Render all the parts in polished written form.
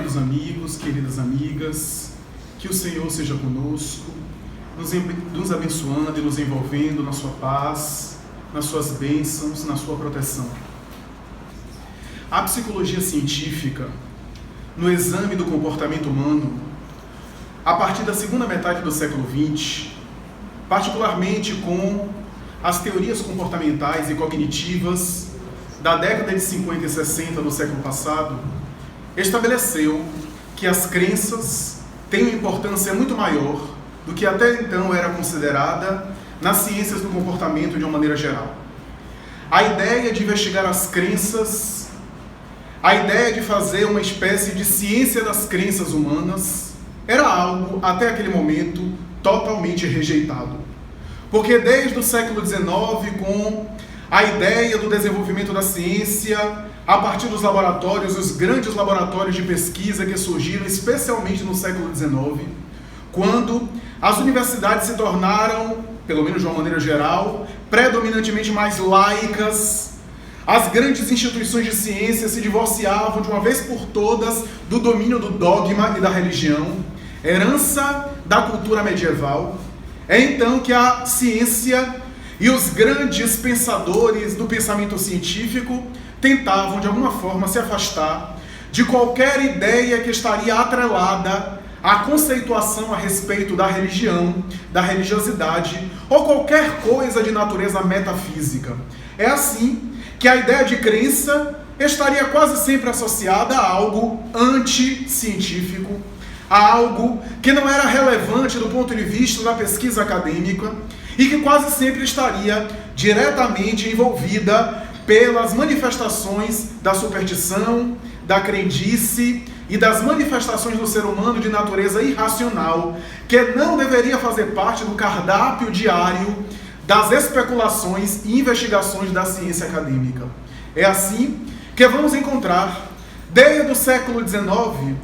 queridos amigos, queridas amigas, que o Senhor seja conosco, nos abençoando e nos envolvendo na sua paz, nas suas bênçãos, na sua proteção. A psicologia científica, no exame do comportamento humano, a partir da segunda metade do século XX, particularmente com as teorias comportamentais e cognitivas da década de 50 e 60 do século passado, estabeleceu que as crenças têm uma importância muito maior do que até então era considerada nas ciências do comportamento de uma maneira geral. A ideia de investigar as crenças, a ideia de fazer uma espécie de ciência das crenças humanas, era algo, até aquele momento, totalmente rejeitado. Porque desde o século XIX, com a ideia do desenvolvimento da ciência, a partir dos laboratórios, os grandes laboratórios de pesquisa que surgiram, especialmente no século XIX, quando as universidades se tornaram, pelo menos de uma maneira geral, predominantemente mais laicas, as grandes instituições de ciência se divorciavam de uma vez por todas do domínio do dogma e da religião, herança da cultura medieval. É então que a ciência e os grandes pensadores do pensamento científico tentavam, de alguma forma, se afastar de qualquer ideia que estaria atrelada à conceituação a respeito da religião, da religiosidade ou qualquer coisa de natureza metafísica. É assim que a ideia de crença estaria quase sempre associada a algo anti-científico, a algo que não era relevante do ponto de vista da pesquisa acadêmica e que quase sempre estaria diretamente envolvida pelas manifestações da superstição, da crendice e das manifestações do ser humano de natureza irracional, que não deveria fazer parte do cardápio diário das especulações e investigações da ciência acadêmica. É assim que vamos encontrar, desde o século XIX,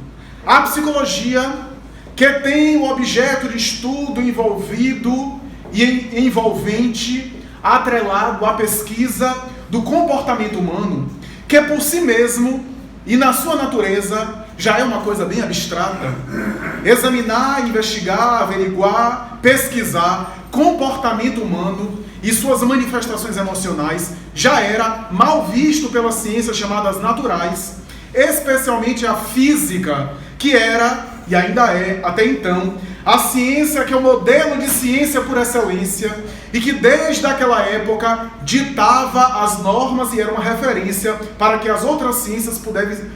a psicologia que tem o objeto de estudo envolvido e envolvente, atrelado à pesquisa do comportamento humano, que por si mesmo e na sua natureza já é uma coisa bem abstrata. Examinar, investigar, averiguar, pesquisar comportamento humano e suas manifestações emocionais já era mal visto pelas ciências chamadas naturais, especialmente a física, que era, e ainda é, até então, a ciência que é o modelo de ciência por excelência e que desde aquela época ditava as normas e era uma referência para que as outras ciências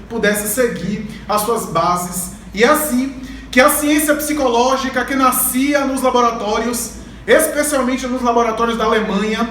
pudessem seguir as suas bases. E é assim que a ciência psicológica que nascia nos laboratórios, especialmente nos laboratórios da Alemanha,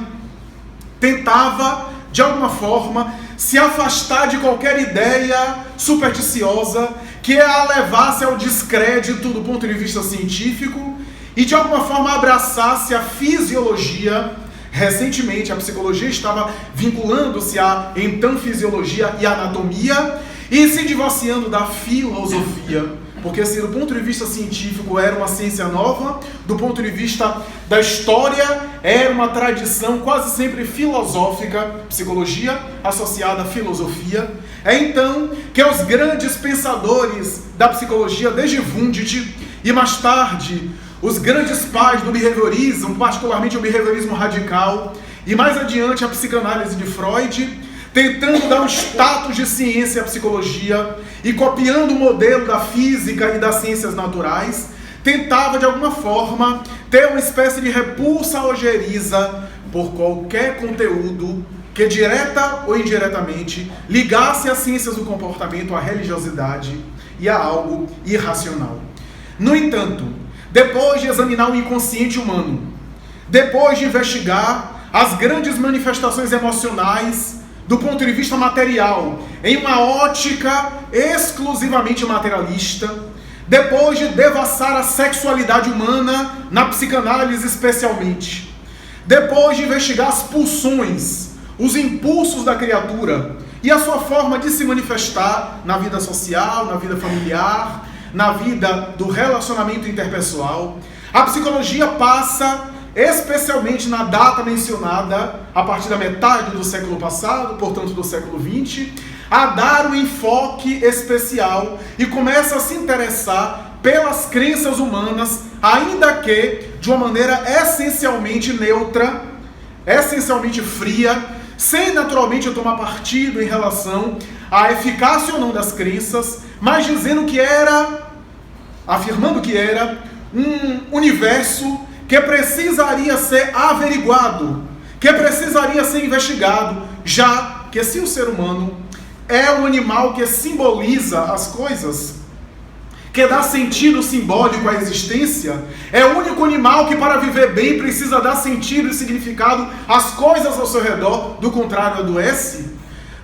tentava, de alguma forma, se afastar de qualquer ideia supersticiosa que a levasse ao descrédito do ponto de vista científico e de alguma forma abraçasse a fisiologia. Recentemente a psicologia estava vinculando-se à então fisiologia e anatomia e se divorciando da filosofia, porque se do ponto de vista científico era uma ciência nova, do ponto de vista da história era uma tradição quase sempre filosófica, psicologia associada à filosofia. É então que os grandes pensadores da psicologia, desde Wundt e mais tarde os grandes pais do behaviorismo, particularmente o behaviorismo radical, e mais adiante a psicanálise de Freud, tentando dar um status de ciência à psicologia e copiando o modelo da física e das ciências naturais, tentava de alguma forma ter uma espécie de repulsa ojeriza por qualquer conteúdo que direta ou indiretamente ligasse as ciências do comportamento à religiosidade e a algo irracional. No entanto, depois de examinar o inconsciente humano, depois de investigar as grandes manifestações emocionais do ponto de vista material, em uma ótica exclusivamente materialista, depois de devassar a sexualidade humana, na psicanálise especialmente, depois de investigar as pulsões, os impulsos da criatura e a sua forma de se manifestar na vida social, na vida familiar, na vida do relacionamento interpessoal, a psicologia passa, especialmente na data mencionada, a partir da metade do século passado, portanto do século XX, a dar um enfoque especial e começa a se interessar pelas crenças humanas, ainda que de uma maneira essencialmente neutra, essencialmente fria, sem naturalmente tomar partido em relação à eficácia ou não das crenças, mas afirmando que era um universo que precisaria ser averiguado, que precisaria ser investigado, já que se o ser humano é um animal que simboliza as coisas, que dá sentido simbólico à existência, é o único animal que para viver bem precisa dar sentido e significado às coisas ao seu redor, do contrário adoece,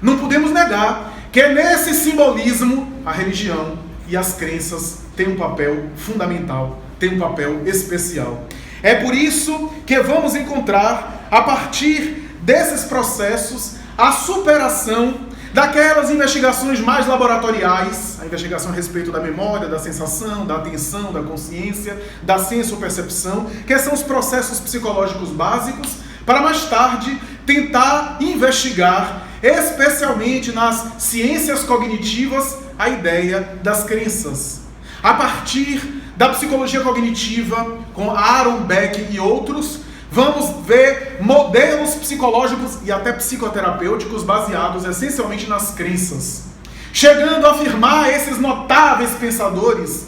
não podemos negar que nesse simbolismo a religião e as crenças têm um papel fundamental, têm um papel especial. É por isso que vamos encontrar, a partir desses processos, a superação daquelas investigações mais laboratoriais, a investigação a respeito da memória, da sensação, da atenção, da consciência, da senso-percepção, que são os processos psicológicos básicos, para mais tarde tentar investigar, especialmente nas ciências cognitivas, a ideia das crenças. A partir da psicologia cognitiva, com Aaron Beck e outros, vamos ver modelos psicológicos e até psicoterapêuticos baseados essencialmente nas crenças, chegando a afirmar esses notáveis pensadores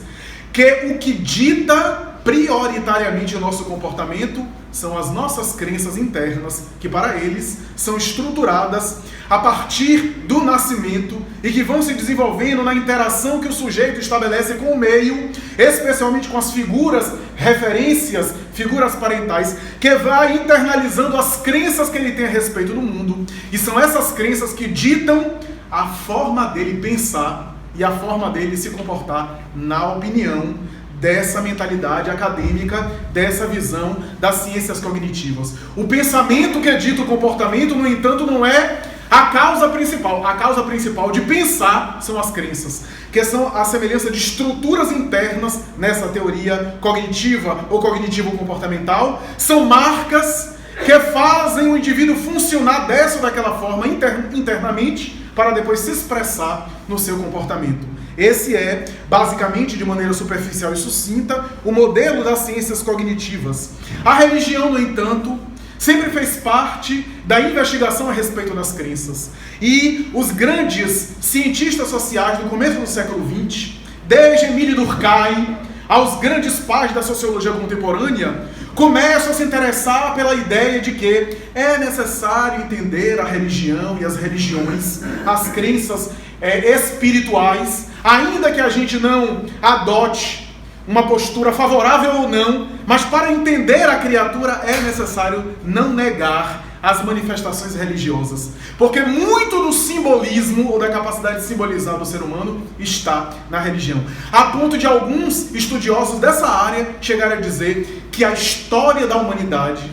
que o que dita prioritariamente o nosso comportamento são as nossas crenças internas, que para eles são estruturadas a partir do nascimento e que vão se desenvolvendo na interação que o sujeito estabelece com o meio, especialmente com as figuras, referências, figuras parentais, que vai internalizando as crenças que ele tem a respeito do mundo. E são essas crenças que ditam a forma dele pensar e a forma dele se comportar na opinião dessa mentalidade acadêmica, dessa visão das ciências cognitivas. O pensamento que dita o comportamento, no entanto, não é a causa principal. A causa principal de pensar são as crenças, que são a semelhança de estruturas internas nessa teoria cognitiva ou cognitivo-comportamental. São marcas que fazem o indivíduo funcionar dessa ou daquela forma internamente para depois se expressar no seu comportamento. Esse é, basicamente, de maneira superficial e sucinta, o modelo das ciências cognitivas. A religião, no entanto, sempre fez parte da investigação a respeito das crenças. E os grandes cientistas sociais do começo do século XX, desde Émile Durkheim aos grandes pais da sociologia contemporânea, começam a se interessar pela ideia de que é necessário entender a religião e as religiões, as crenças espirituais, ainda que a gente não adote uma postura favorável ou não, mas para entender a criatura é necessário não negar as manifestações religiosas, porque muito do simbolismo ou da capacidade de simbolizar do ser humano está na religião, a ponto de alguns estudiosos dessa área chegarem a dizer que a história da humanidade,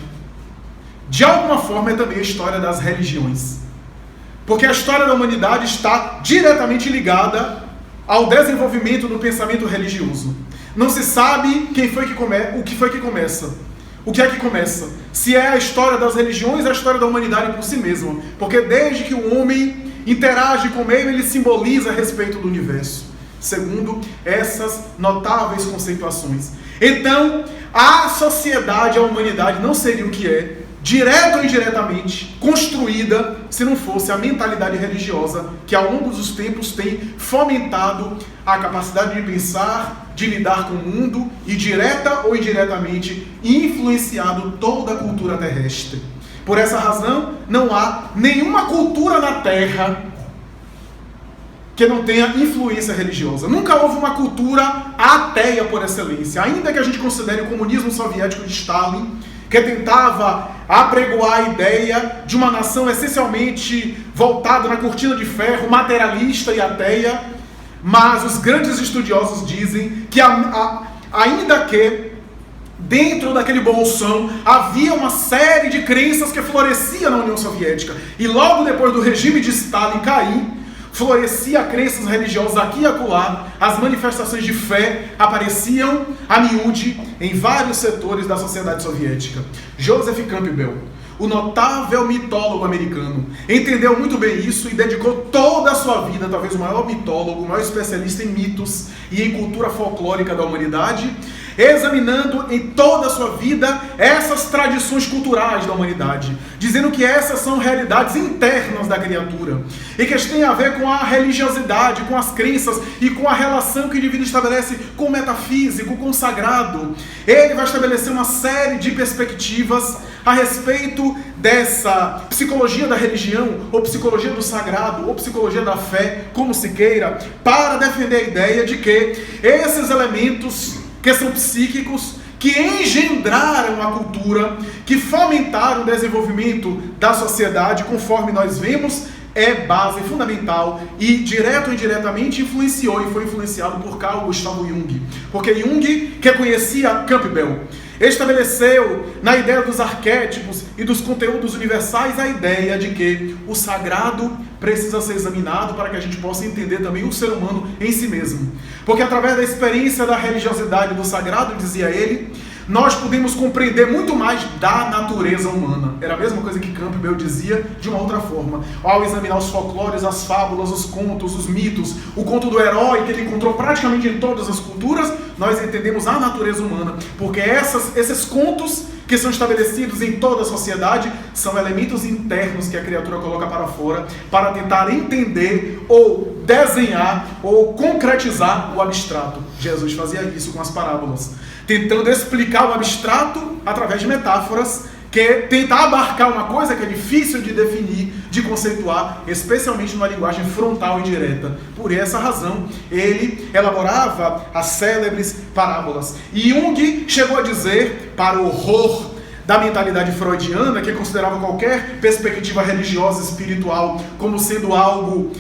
de alguma forma, é também a história das religiões, porque a história da humanidade está diretamente ligada ao desenvolvimento do pensamento religioso. Não se sabe o que foi que começa. O que é que começa? Se é a história das religiões ou a história da humanidade por si mesma. Porque desde que o homem interage com o meio, ele simboliza a respeito do universo, segundo essas notáveis conceituações. Então, a sociedade, a humanidade não seria o que é, direto ou indiretamente, construída se não fosse a mentalidade religiosa que ao longo dos tempos tem fomentado a capacidade de pensar, de lidar com o mundo e direta ou indiretamente influenciado toda a cultura terrestre. Por essa razão, não há nenhuma cultura na Terra que não tenha influência religiosa. Nunca houve uma cultura ateia por excelência, ainda que a gente considere o comunismo soviético de Stalin, que tentava apregoar a ideia de uma nação essencialmente voltada na cortina de ferro, materialista e ateia, mas os grandes estudiosos dizem que ainda que dentro daquele bolsão havia uma série de crenças que florescia na União Soviética, e logo depois do regime de Stalin cair, florescia crenças religiosas aqui e acolá, as manifestações de fé apareciam a miúde em vários setores da sociedade soviética. Joseph Campbell, o notável mitólogo americano, entendeu muito bem isso e dedicou toda a sua vida, talvez o maior mitólogo, o maior especialista em mitos e em cultura folclórica da humanidade, examinando em toda a sua vida essas tradições culturais da humanidade, dizendo que essas são realidades internas da criatura e que têm a ver com a religiosidade, com as crenças e com a relação que o indivíduo estabelece com o metafísico, com o sagrado. Ele vai estabelecer uma série de perspectivas a respeito dessa psicologia da religião, ou psicologia do sagrado, ou psicologia da fé, como se queira, para defender a ideia de que esses elementos que são psíquicos, que engendraram a cultura, que fomentaram o desenvolvimento da sociedade, conforme nós vemos, é base fundamental e, direto ou indiretamente, influenciou e foi influenciado por Carl Gustav Jung. Porque Jung, que conhecia Campbell, estabeleceu na ideia dos arquétipos e dos conteúdos universais a ideia de que o sagrado precisa ser examinado para que a gente possa entender também o ser humano em si mesmo. Porque através da experiência da religiosidade do sagrado, dizia ele, nós podemos compreender muito mais da natureza humana. Era a mesma coisa que Campbell dizia de uma outra forma. Ao examinar os folclores, as fábulas, os contos, os mitos, o conto do herói que ele encontrou praticamente em todas as culturas, nós entendemos a natureza humana. Porque esses contos que são estabelecidos em toda a sociedade são elementos internos que a criatura coloca para fora para tentar entender ou desenhar ou concretizar o abstrato. Jesus fazia isso com as parábolas, tentando explicar o abstrato através de metáforas, que tenta abarcar uma coisa que é difícil de definir, de conceituar, especialmente numa linguagem frontal e direta. Por essa razão, ele elaborava as célebres parábolas. E Jung chegou a dizer, para o horror da mentalidade freudiana, que considerava qualquer perspectiva religiosa, espiritual, como sendo algo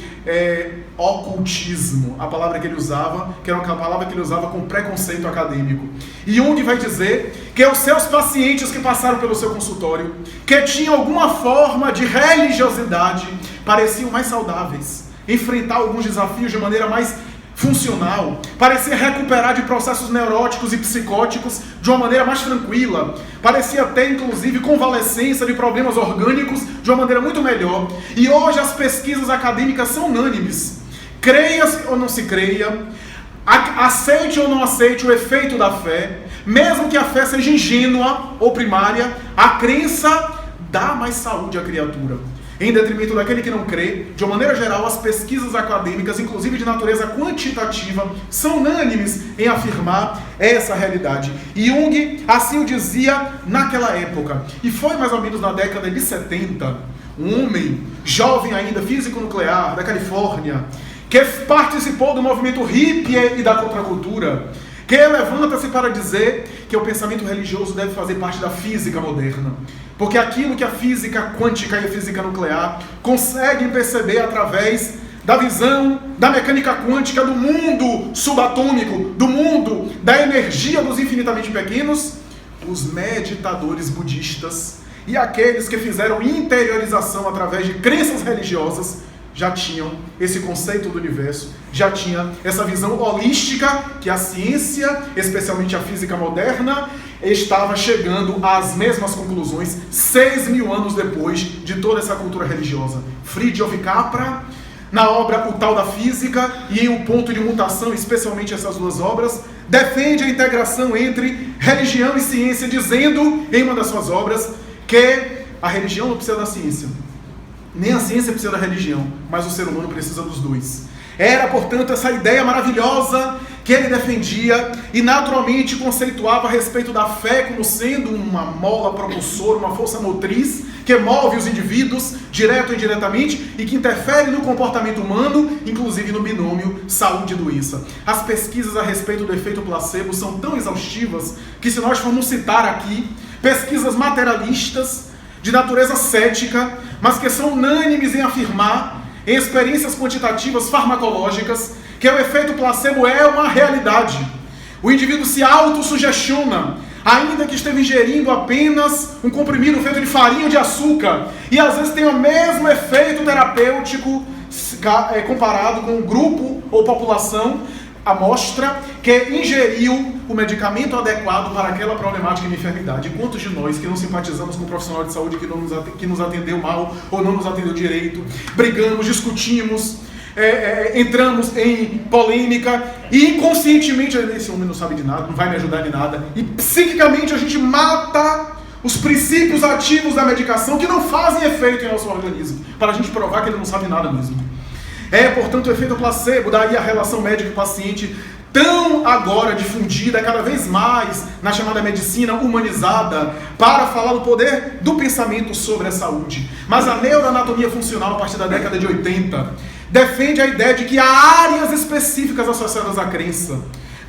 ocultismo, a palavra que ele usava, que era uma palavra que ele usava com preconceito acadêmico. E Jung vai dizer que os seus pacientes que passaram pelo seu consultório, que tinham alguma forma de religiosidade, pareciam mais saudáveis, enfrentar alguns desafios de maneira mais funcional, parecia recuperar de processos neuróticos e psicóticos de uma maneira mais tranquila, parecia ter inclusive convalescência de problemas orgânicos de uma maneira muito melhor. E hoje as pesquisas acadêmicas são unânimes. Creia-se ou não se creia, aceite ou não aceite o efeito da fé, mesmo que a fé seja ingênua ou primária, a crença dá mais saúde à criatura. Em detrimento daquele que não crê, de uma maneira geral, as pesquisas acadêmicas, inclusive de natureza quantitativa, são unânimes em afirmar essa realidade. E Jung assim o dizia naquela época. E foi mais ou menos na década de 70, um homem, jovem ainda, físico nuclear, da Califórnia, que participou do movimento hippie e da contracultura, que levanta-se para dizer que o pensamento religioso deve fazer parte da física moderna. Porque aquilo que a física quântica e a física nuclear conseguem perceber através da visão da mecânica quântica do mundo subatômico, do mundo da energia dos infinitamente pequenos, os meditadores budistas e aqueles que fizeram interiorização através de crenças religiosas já tinham esse conceito do universo, já tinha essa visão holística que a ciência, especialmente a física moderna, estava chegando às mesmas conclusões 6.000 anos depois de toda essa cultura religiosa. Fritjof Capra, na obra O Tal da Física e em O Ponto de Mutação, especialmente essas duas obras, defende a integração entre religião e ciência, dizendo em uma das suas obras que a religião não precisa da ciência. Nem a ciência precisa da religião, mas o ser humano precisa dos dois. Era, portanto, essa ideia maravilhosa que ele defendia e naturalmente conceituava a respeito da fé como sendo uma mola propulsora, uma força motriz que move os indivíduos, direto ou indiretamente, e que interfere no comportamento humano, inclusive no binômio saúde e doença. As pesquisas a respeito do efeito placebo são tão exaustivas que, se nós formos citar aqui, pesquisas materialistas, de natureza cética, mas que são unânimes em afirmar, em experiências quantitativas farmacológicas, que o efeito placebo é uma realidade. O indivíduo se autossugestiona, ainda que esteja ingerindo apenas um comprimido feito de farinha ou de açúcar, e às vezes tem o mesmo efeito terapêutico comparado com um grupo ou população amostra que ingeriu o medicamento adequado para aquela problemática de enfermidade. E quantos de nós que não simpatizamos com um profissional de saúde que nos atendeu mal ou não nos atendeu direito, brigamos, discutimos, entramos em polêmica e inconscientemente, esse homem não sabe de nada, não vai me ajudar em nada, e psiquicamente a gente mata os princípios ativos da medicação que não fazem efeito em nosso organismo, para a gente provar que ele não sabe nada mesmo. Portanto, o efeito placebo, daí a relação médico-paciente, tão agora difundida cada vez mais na chamada medicina humanizada, para falar do poder do pensamento sobre a saúde. Mas a neuroanatomia funcional, a partir da década de 80, defende a ideia de que há áreas específicas associadas à crença.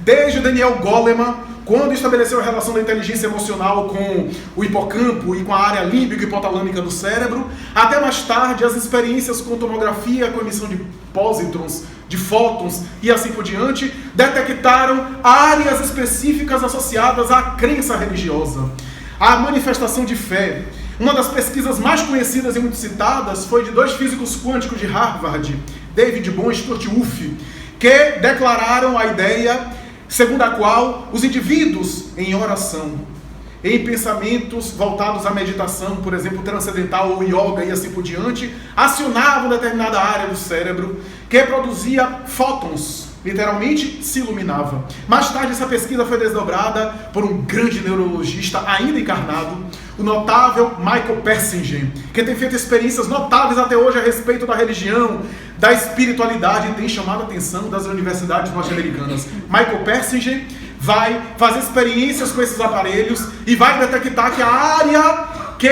Desde Daniel Goleman, quando estabeleceu a relação da inteligência emocional com o hipocampo e com a área límbica e hipotalâmica do cérebro, até mais tarde as experiências com tomografia, com emissão de pósitrons, de fótons e assim por diante, detectaram áreas específicas associadas à crença religiosa, à manifestação de fé. Uma das pesquisas mais conhecidas e muito citadas foi de dois físicos quânticos de Harvard, David Bohm e Stuart Wolff, que declararam a ideia segundo a qual os indivíduos em oração, em pensamentos voltados à meditação, por exemplo, transcendental ou yoga e assim por diante, acionavam determinada área do cérebro que produzia fótons, literalmente se iluminava. Mais tarde essa pesquisa foi desdobrada por um grande neurologista ainda encarnado, o notável Michael Persinger, que tem feito experiências notáveis até hoje a respeito da religião, da espiritualidade, e tem chamado a atenção das universidades norte-americanas. Michael Persinger vai fazer experiências com esses aparelhos e vai detectar que a área que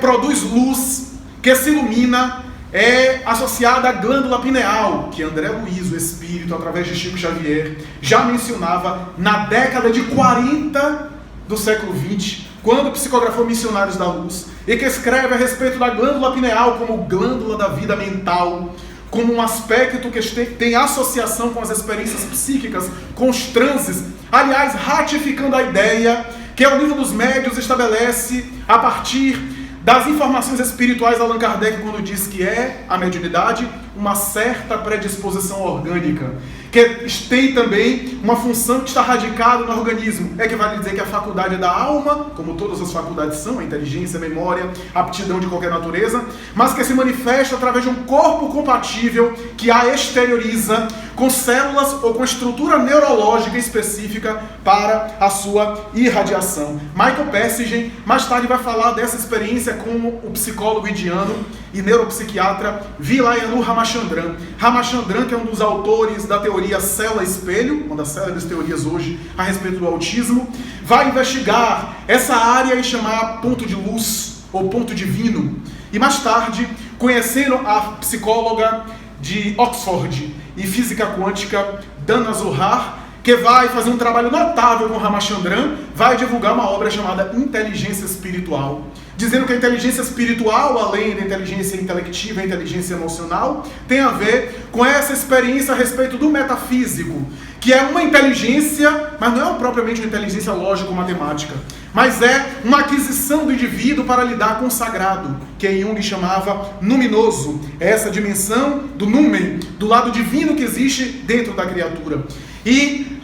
produz luz, que se ilumina, é associada à glândula pineal, que André Luiz, o espírito, através de Chico Xavier, já mencionava na década de 40 do século XX, quando psicografou Missionários da Luz, e que escreve a respeito da glândula pineal como glândula da vida mental, como um aspecto que tem associação com as experiências psíquicas, com os transes, aliás, ratificando a ideia que o livro dos médiuns estabelece a partir das informações espirituais Allan Kardec, quando diz que a mediunidade uma certa predisposição orgânica, que tem também uma função que está radicada no organismo. Que vale dizer que a faculdade é da alma, como todas as faculdades são, a inteligência, a memória, a aptidão de qualquer natureza, mas que se manifesta através de um corpo compatível que a exterioriza com células ou com estrutura neurológica específica para a sua irradiação. Michael Persinger mais tarde vai falar dessa experiência com o psicólogo indiano e neuropsiquiatra Vilayanu Ramachandran. Ramachandran, que é um dos autores da teoria célula-espelho, uma das célebres teorias hoje a respeito do autismo, vai investigar essa área e chamar ponto de luz ou ponto divino. E mais tarde, conhecendo a psicóloga de Oxford e física quântica Dana Zohar, que vai fazer um trabalho notável com Ramachandran, vai divulgar uma obra chamada Inteligência Espiritual, dizendo que a inteligência espiritual, além da inteligência intelectiva e inteligência emocional, tem a ver com essa experiência a respeito do metafísico, que é uma inteligência, mas não é propriamente uma inteligência lógico-matemática, mas é uma aquisição do indivíduo para lidar com o sagrado, que Jung chamava luminoso, essa dimensão do numen, do lado divino que existe dentro da criatura. E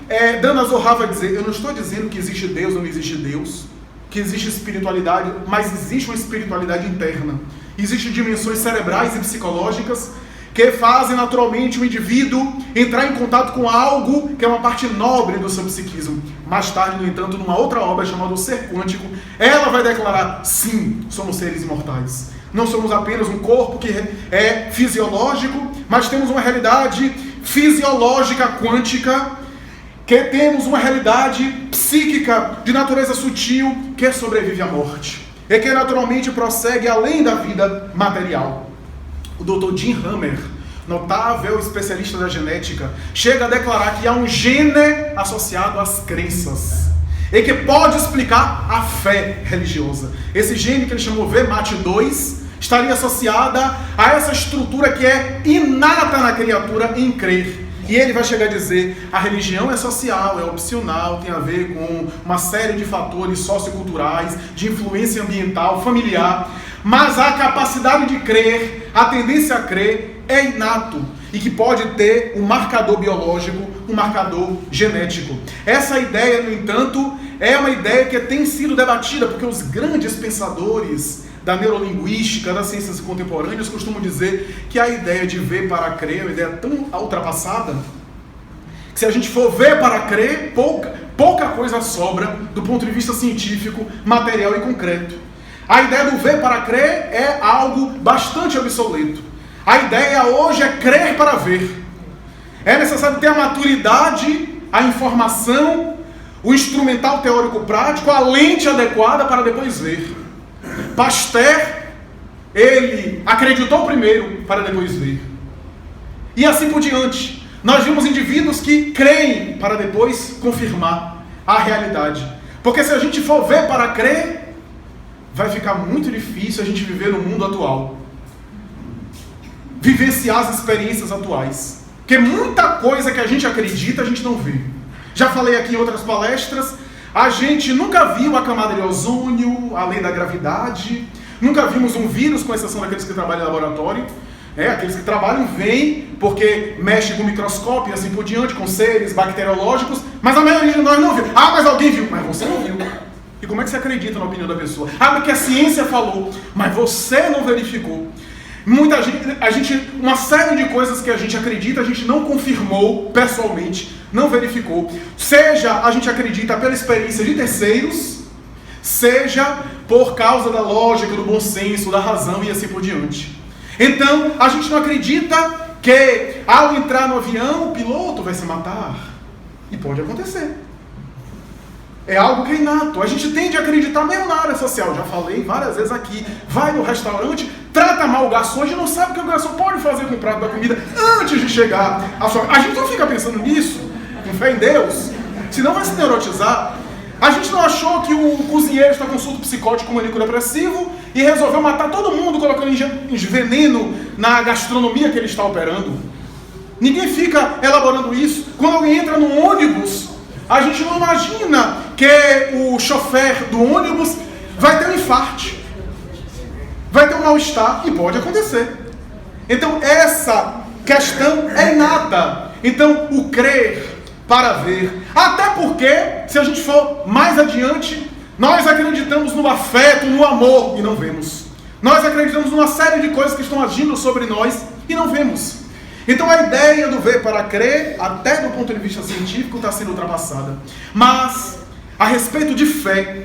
Dana Zohar vai dizer, eu não estou dizendo que existe Deus ou não existe Deus, que existe espiritualidade, mas existe uma espiritualidade interna. Existem dimensões cerebrais e psicológicas que fazem naturalmente o indivíduo entrar em contato com algo que é uma parte nobre do seu psiquismo. Mais tarde, no entanto, numa outra obra chamada O Ser Quântico, ela vai declarar, sim, somos seres imortais. Não somos apenas um corpo que é fisiológico, mas temos uma realidade fisiológica quântica, que temos uma realidade psíquica de natureza sutil que sobrevive à morte e que naturalmente prossegue além da vida material. O Dr. Jim Hammer, notável especialista da genética, chega a declarar que há um gene associado às crenças e que pode explicar a fé religiosa. Esse gene que ele chamou VMAT2 estaria associada a essa estrutura que é inata na criatura em crer. E ele vai chegar a dizer, a religião é social, é opcional, tem a ver com uma série de fatores socioculturais, de influência ambiental, familiar, mas a capacidade de crer, a tendência a crer é inato e que pode ter um marcador biológico, um marcador genético. Essa ideia, no entanto, é uma ideia que tem sido debatida, porque os grandes pensadores da neurolinguística, das ciências contemporâneas, costumam dizer que a ideia de ver para crer é uma ideia tão ultrapassada, que se a gente for ver para crer, pouca coisa sobra do ponto de vista científico, material e concreto. A ideia do ver para crer é algo bastante obsoleto. A ideia hoje é crer para ver. É necessário ter a maturidade, a informação, o instrumental teórico prático, a lente adequada para depois ver. Pasteur, ele acreditou primeiro para depois ver. E assim por diante. Nós vimos indivíduos que creem para depois confirmar a realidade. Porque se a gente for ver para crer, vai ficar muito difícil a gente viver no mundo atual. Vivenciar as experiências atuais. Porque muita coisa que a gente acredita, a gente não vê. Já falei aqui em outras palestras, a gente nunca viu a camada de ozônio, a lei da gravidade, nunca vimos um vírus, com exceção daqueles que trabalham em laboratório. Aqueles que trabalham veem porque mexem com microscópio e assim por diante, com seres bacteriológicos, mas a maioria de nós não viu. Ah, mas alguém viu. Mas você não viu. E como é que você acredita na opinião da pessoa? Ah, porque a ciência falou, mas você não verificou. Muita gente, uma série de coisas que a gente acredita, a gente não confirmou pessoalmente, não verificou. Seja a gente acredita pela experiência de terceiros, seja por causa da lógica, do bom senso, da razão e assim por diante. Então, a gente não acredita que ao entrar no avião, o piloto vai se matar. E pode acontecer. É algo que é inato. A gente tende a acreditar mesmo na área social. Já falei várias vezes aqui. Vai no restaurante, trata mal o garçom, a gente não sabe o que o garçom pode fazer com o prato da comida antes de chegar à sua... A gente não fica pensando nisso, com fé em Deus, senão vai se neurotizar. A gente não achou que o cozinheiro está com surto psicótico maníaco-depressivo e resolveu matar todo mundo colocando veneno na gastronomia que ele está operando. Ninguém fica elaborando isso. Quando alguém entra no ônibus, a gente não imagina que o chofer do ônibus vai ter um infarte, vai ter um mal-estar, e pode acontecer. Então essa questão é inata. Então o crer para ver. Até porque, se a gente for mais adiante, nós acreditamos no afeto, no amor, e não vemos. Nós acreditamos numa série de coisas que estão agindo sobre nós e não vemos. Então a ideia do ver para crer, até do ponto de vista científico, está sendo ultrapassada. Mas, a respeito de fé,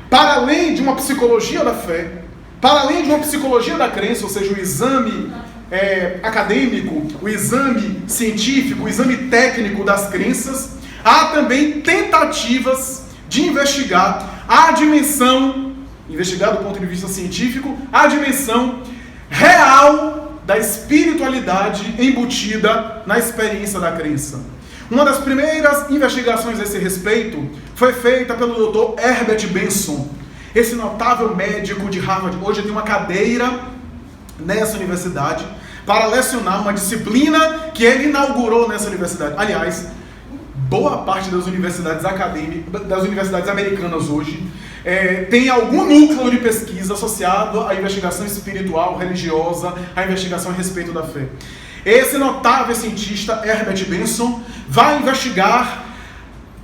para além de uma psicologia da fé, para além de uma psicologia da crença, ou seja, o exame acadêmico, o exame científico, o exame técnico das crenças, há também tentativas de investigar a dimensão, investigar do ponto de vista científico, a dimensão real da espiritualidade embutida na experiência da crença. Uma das primeiras investigações a esse respeito foi feita pelo Dr. Herbert Benson, esse notável médico de Harvard. Hoje tem uma cadeira nessa universidade para lecionar uma disciplina que ele inaugurou nessa universidade. Aliás, boa parte das universidades acadêmicas, das universidades americanas hoje, tem algum núcleo de pesquisa associado à investigação espiritual, religiosa, à investigação a respeito da fé. Esse notável cientista, Herbert Benson, vai investigar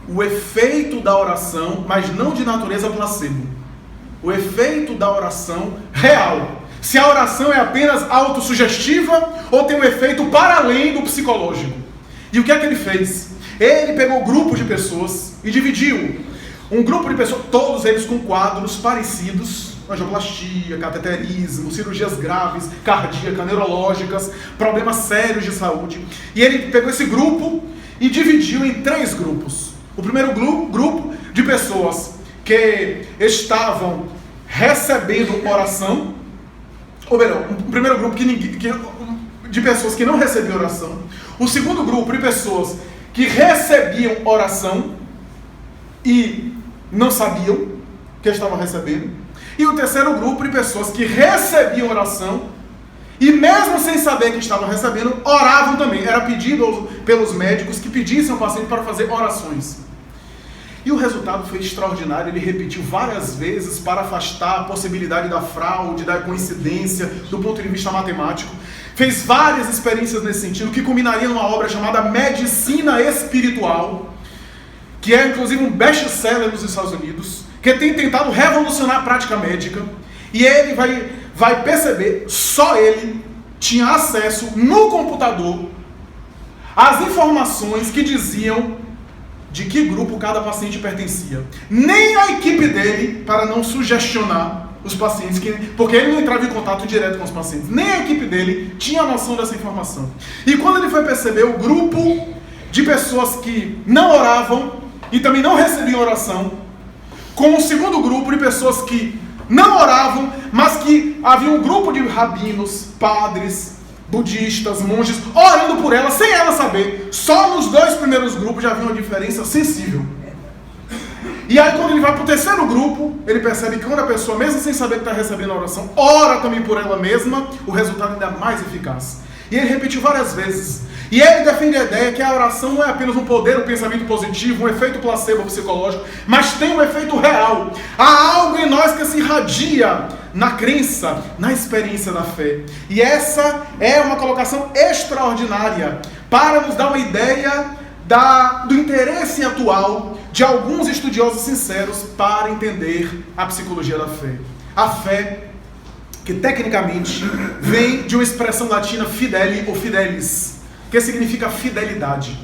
o efeito da oração, mas não de natureza placebo. O efeito da oração real. Se a oração é apenas autossugestiva ou tem um efeito para além do psicológico. E o que é que ele fez? Ele pegou um grupo de pessoas e dividiu. Um grupo de pessoas, todos eles com quadros parecidos, angioplastia, cateterismo, cirurgias graves, cardíacas, neurológicas, problemas sérios de saúde. E ele pegou esse grupo e dividiu em 3 grupos. O primeiro grupo de pessoas que estavam recebendo oração, ou melhor, o primeiro grupo de pessoas que não recebiam oração. O segundo grupo de pessoas que recebiam oração e não sabiam que estavam recebendo. E o terceiro grupo de pessoas que recebiam oração e mesmo sem saber que estavam recebendo, oravam também. Era pedido pelos médicos que pedissem ao paciente para fazer orações. E o resultado foi extraordinário. Ele repetiu várias vezes para afastar a possibilidade da fraude, da coincidência, do ponto de vista matemático. fez várias experiências nesse sentido, que culminaria numa obra chamada Medicina Espiritual, que é inclusive um best-seller nos Estados Unidos, que tem tentado revolucionar a prática médica, e ele vai perceber, só ele tinha acesso no computador às informações que diziam de que grupo cada paciente pertencia. Nem a equipe dele, para não sugestionar os pacientes, porque ele não entrava em contato direto com os pacientes, nem a equipe dele tinha noção dessa informação. E quando ele foi perceber o grupo de pessoas que não oravam e também não recebiam oração, com o segundo grupo de pessoas que não oravam, mas que havia um grupo de rabinos, padres, budistas, monges, orando por ela, sem ela saber, só nos 2 primeiros grupos já havia uma diferença sensível. E aí quando ele vai para o terceiro grupo, ele percebe que quando a pessoa, mesmo sem saber que está recebendo a oração, ora também por ela mesma, o resultado ainda é mais eficaz. E ele repetiu várias vezes. E ele defende a ideia que a oração não é apenas um poder, um pensamento positivo, um efeito placebo psicológico, mas tem um efeito real. Há algo em nós que se irradia na crença, na experiência da fé. E essa é uma colocação extraordinária para nos dar uma ideia do interesse atual de alguns estudiosos sinceros para entender a psicologia da fé. A fé, que tecnicamente vem de uma expressão latina fideli ou fidelis, que significa fidelidade,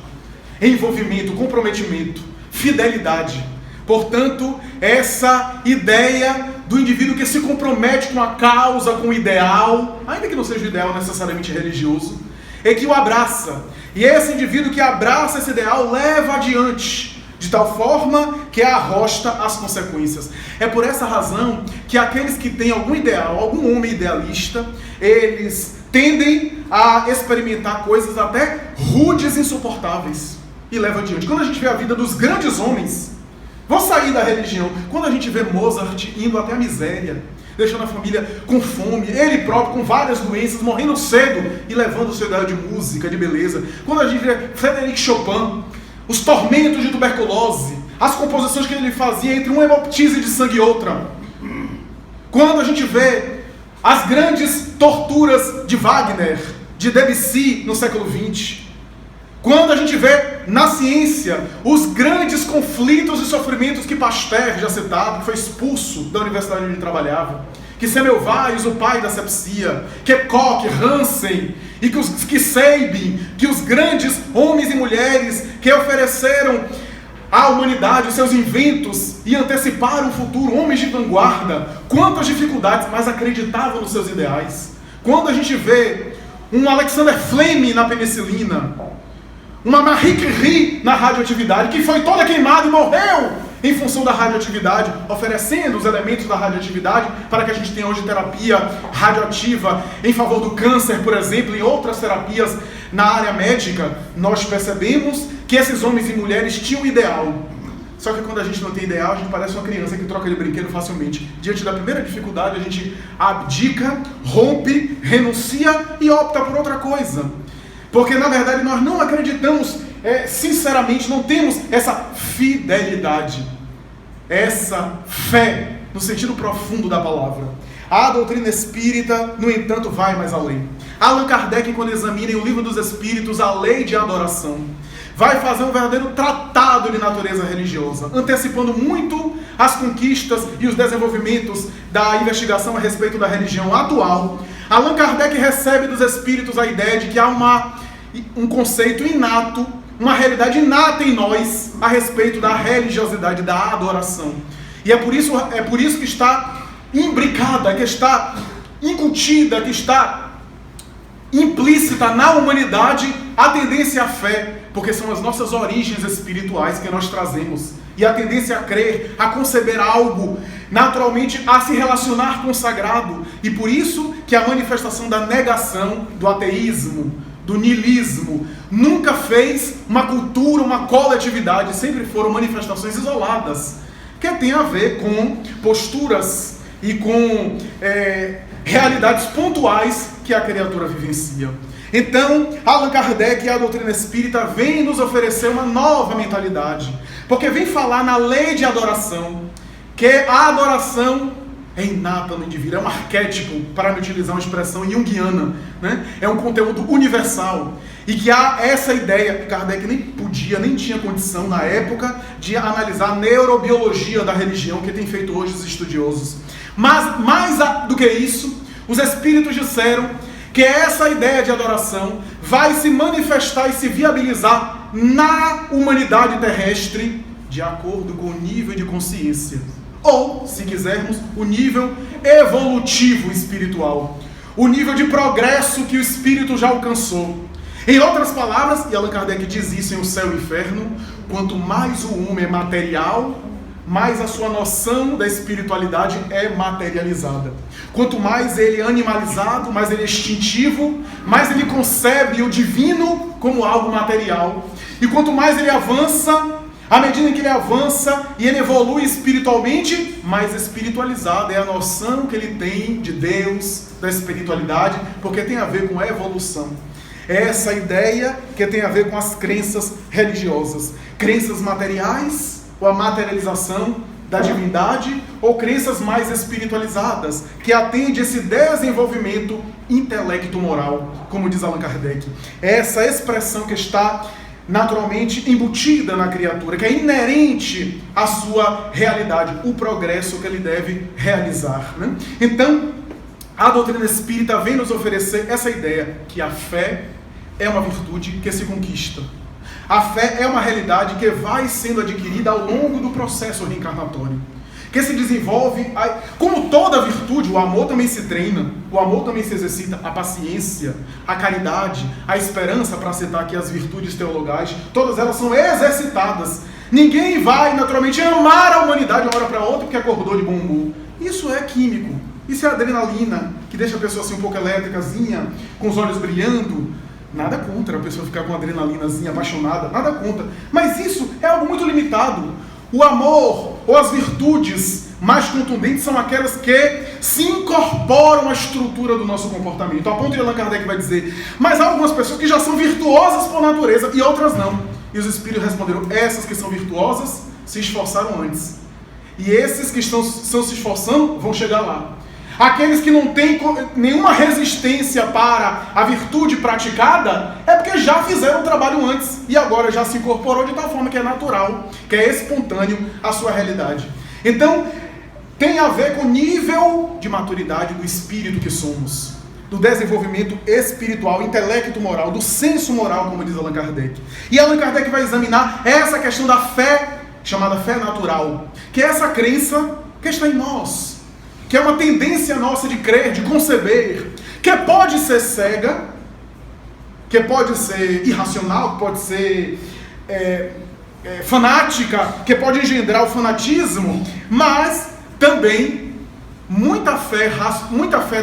envolvimento, comprometimento, fidelidade. Portanto, essa ideia do indivíduo que se compromete com a causa, com o ideal, ainda que não seja o ideal necessariamente religioso, é que o abraça. E esse indivíduo que abraça esse ideal leva adiante, de tal forma que arrosta as consequências. É por essa razão que aqueles que têm algum ideal, algum homem idealista, eles tendem a experimentar coisas até rudes e insuportáveis. E leva adiante. Quando a gente vê a vida dos grandes homens, vou sair da religião, quando a gente vê Mozart indo até a miséria, deixando a família com fome, ele próprio com várias doenças, morrendo cedo e levando o seu ideal de música, de beleza. Quando a gente vê Frédéric Chopin, os tormentos de tuberculose, as composições que ele fazia entre uma hemoptise de sangue e outra. Quando a gente vê as grandes torturas de Wagner, de Debussy no século XX. Quando a gente vê na ciência os grandes conflitos e sofrimentos que Pasteur, já citado, que foi expulso da universidade onde ele trabalhava, que Semmelweis, o pai da sepsia, que Koch, Hansen, e que Sabin, que os grandes homens e mulheres que ofereceram à humanidade os seus inventos e anteciparam o futuro, homens de vanguarda, quantas dificuldades, mas acreditavam nos seus ideais. Quando a gente vê um Alexander Fleming na penicilina, uma Marie Curie na radioatividade, que foi toda queimada e morreu em função da radioatividade, oferecendo os elementos da radioatividade para que a gente tenha hoje terapia radioativa em favor do câncer, por exemplo, e outras terapias na área médica, nós percebemos que esses homens e mulheres tinham ideal. Só que quando a gente não tem ideal, a gente parece uma criança que troca de brinquedo facilmente. Diante da primeira dificuldade, a gente abdica, rompe, renuncia e opta por outra coisa. Porque, na verdade, nós não acreditamos, sinceramente, não temos essa fidelidade, essa fé, no sentido profundo da palavra. A doutrina espírita, no entanto, vai mais além. Allan Kardec, quando examina em O Livro dos Espíritos a lei de adoração, vai fazer um verdadeiro tratado de natureza religiosa, antecipando muito as conquistas e os desenvolvimentos da investigação a respeito da religião atual. Allan Kardec recebe dos espíritos a ideia de que há um conceito inato, uma realidade inata em nós a respeito da religiosidade, da adoração. E é por isso que está imbricada, que está incutida, que está implícita na humanidade a tendência à fé, porque são as nossas origens espirituais que nós trazemos. E a tendência a crer, a conceber algo, naturalmente a se relacionar com o sagrado. E por isso que a manifestação da negação, do ateísmo, do niilismo, nunca fez uma cultura, uma coletividade, sempre foram manifestações isoladas, que tem a ver com posturas e com realidades pontuais que a criatura vivencia. Então, Allan Kardec e a doutrina espírita vem nos oferecer uma nova mentalidade, porque vem falar na lei de adoração, que a adoração é inata no indivíduo, é um arquétipo, para me utilizar uma expressão junguiana, né? É um conteúdo universal. E que há essa ideia, que Kardec nem podia, nem tinha condição na época de analisar a neurobiologia da religião, que tem feito hoje os estudiosos. Mas, mais do que isso, os espíritos disseram que essa ideia de adoração vai se manifestar e se viabilizar na humanidade terrestre de acordo com o nível de consciência. Ou, se quisermos, o nível evolutivo espiritual. O nível de progresso que o espírito já alcançou. Em outras palavras, e Allan Kardec diz isso em O Céu e o Inferno, quanto mais o homem é material, mais a sua noção da espiritualidade é materializada. Quanto mais ele é animalizado, mais ele é instintivo, mais ele concebe o divino como algo material. E quanto mais ele avança, à medida em que ele avança e ele evolui espiritualmente, mais espiritualizada é a noção que ele tem de Deus, da espiritualidade, porque tem a ver com a evolução. É essa ideia que tem a ver com as crenças religiosas. Crenças materiais, ou a materialização da divindade, ou crenças mais espiritualizadas, que atende esse desenvolvimento intelecto-moral, como diz Allan Kardec. É essa expressão que está naturalmente embutida na criatura, que é inerente à sua realidade, o progresso que ele deve realizar, né? Então, a doutrina espírita vem nos oferecer essa ideia que a fé é uma virtude que se conquista. A fé é uma realidade que vai sendo adquirida ao longo do processo reencarnatório, que se desenvolve, como toda virtude, o amor também se treina, o amor também se exercita, a paciência, a caridade, a esperança, para citar aqui as virtudes teologais, todas elas são exercitadas. Ninguém vai naturalmente amar a humanidade de uma hora para outra porque acordou de bom humor. Isso é químico, isso é adrenalina, que deixa a pessoa assim um pouco elétricazinha, com os olhos brilhando. Nada contra a pessoa ficar com adrenalinazinha apaixonada, nada contra. Mas isso é algo muito limitado. O amor ou as virtudes mais contundentes são aquelas que se incorporam à estrutura do nosso comportamento. A ponto de Allan Kardec vai dizer, mas há algumas pessoas que já são virtuosas por natureza e outras não. E os espíritos responderam, essas que são virtuosas se esforçaram antes. E esses que estão se esforçando vão chegar lá. Aqueles que não têm nenhuma resistência para a virtude praticada, é porque já fizeram o trabalho antes e agora já se incorporou de tal forma que é natural, que é espontâneo a sua realidade. Então, tem a ver com o nível de maturidade do espírito que somos, do desenvolvimento espiritual, intelecto-moral, do senso moral, como diz Allan Kardec. E Allan Kardec vai examinar essa questão da fé, chamada fé natural, que é essa crença que está em nós, que é uma tendência nossa de crer, de conceber, que pode ser cega, que pode ser irracional, que pode ser fanática, que pode engendrar o fanatismo, mas também muita fé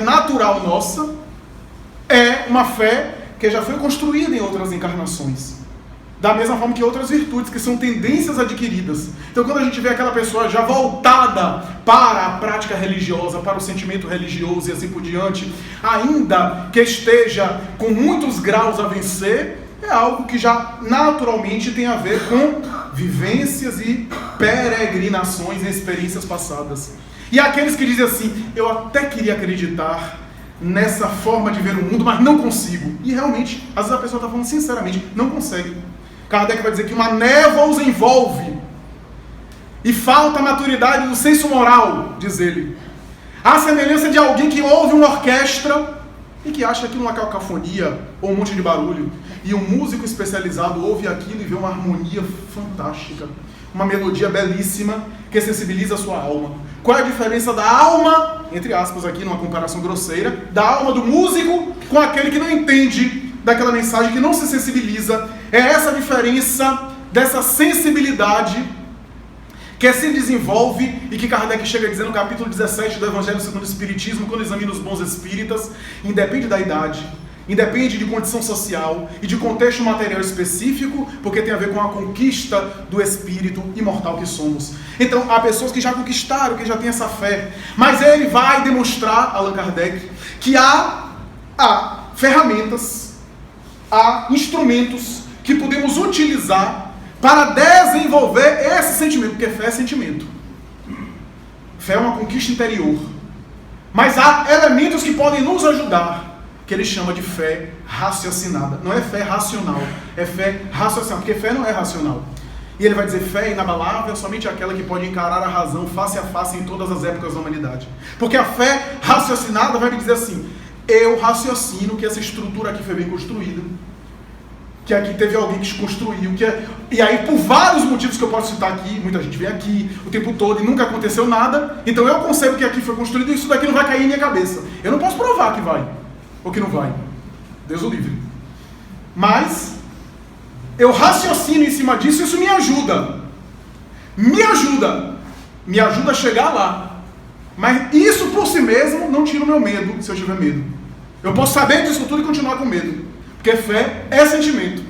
natural nossa é uma fé que já foi construída em outras encarnações. Da mesma forma que outras virtudes, que são tendências adquiridas. Então, quando a gente vê aquela pessoa já voltada para a prática religiosa, para o sentimento religioso e assim por diante, ainda que esteja com muitos graus a vencer, é algo que já naturalmente tem a ver com vivências e peregrinações em experiências passadas. E aqueles que dizem assim, eu até queria acreditar nessa forma de ver o mundo, mas não consigo. E realmente, às vezes a pessoa está falando sinceramente, não consegue. Kardec vai dizer que uma névoa os envolve e falta a maturidade do senso moral, diz ele. A semelhança de alguém que ouve uma orquestra e que acha aquilo uma cacofonia ou um monte de barulho. E um músico especializado ouve aquilo e vê uma harmonia fantástica, uma melodia belíssima que sensibiliza a sua alma. Qual é a diferença da alma, entre aspas aqui, numa comparação grosseira, da alma do músico com aquele que não entende daquela mensagem, que não se sensibiliza? É essa diferença dessa sensibilidade que se desenvolve e que Kardec chega a dizer no capítulo 17 do Evangelho segundo o Espiritismo, quando examina os bons espíritas, independe da idade, independe de condição social e de contexto material específico, porque tem a ver com a conquista do espírito imortal que somos. Então, há pessoas que já conquistaram, que já têm essa fé, mas ele vai demonstrar, Allan Kardec, que há ferramentas, há instrumentos que podemos utilizar para desenvolver esse sentimento, porque fé é sentimento. Fé é uma conquista interior. Mas há elementos que podem nos ajudar, que ele chama de fé raciocinada. Não é fé racional, é fé raciocinada, porque fé não é racional. E ele vai dizer, fé inabalável é somente aquela que pode encarar a razão face a face em todas as épocas da humanidade. Porque a fé raciocinada vai me dizer assim, eu raciocino que essa estrutura aqui foi bem construída, que aqui teve alguém que construiu, e aí por vários motivos que eu posso citar aqui, muita gente vem aqui o tempo todo e nunca aconteceu nada, então eu concebo que aqui foi construído e isso daqui não vai cair em minha cabeça. Eu não posso provar que vai, ou que não vai. Deus o livre. Mas eu raciocino em cima disso e isso me ajuda. Me ajuda a chegar lá. Mas isso por si mesmo não tira o meu medo, se eu tiver medo. Eu posso saber disso tudo e continuar com medo. Porque fé é sentimento.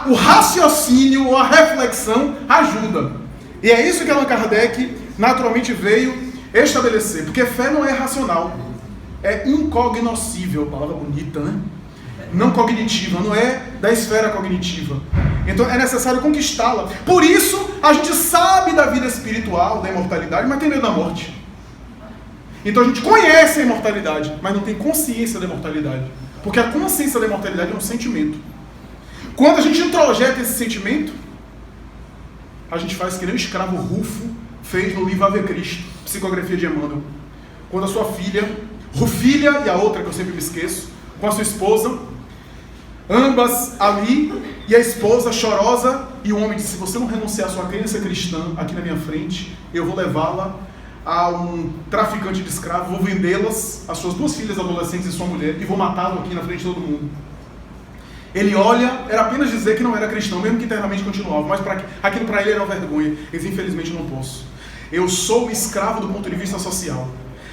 O raciocínio ou a reflexão ajuda. E é isso que Allan Kardec naturalmente veio estabelecer. Porque fé não é racional. É incognoscível. Palavra bonita, né? Não cognitiva. Não é da esfera cognitiva. Então é necessário conquistá-la. Por isso a gente sabe da vida espiritual, da imortalidade, mas tem medo da morte. Então a gente conhece a imortalidade, mas não tem consciência da imortalidade. Porque a consciência da imortalidade é um sentimento. Quando a gente introjeta esse sentimento, a gente faz que nem o escravo Rufo fez no livro Ave Cristo, psicografia de Emmanuel. Quando a sua filha, Rufilha e a outra que eu sempre me esqueço, com a sua esposa, ambas ali, e a esposa chorosa, e o homem disse, se você não renunciar à sua crença cristã aqui na minha frente, eu vou levá-la a um traficante de escravos, vou vendê-las, as suas duas filhas adolescentes e sua mulher, e vou matá-lo aqui na frente de todo mundo. Ele olha, era apenas dizer que não era cristão, mesmo que internamente continuava, mas aquilo para ele era uma vergonha. Ele disse, infelizmente não posso. Eu sou escravo do ponto de vista social,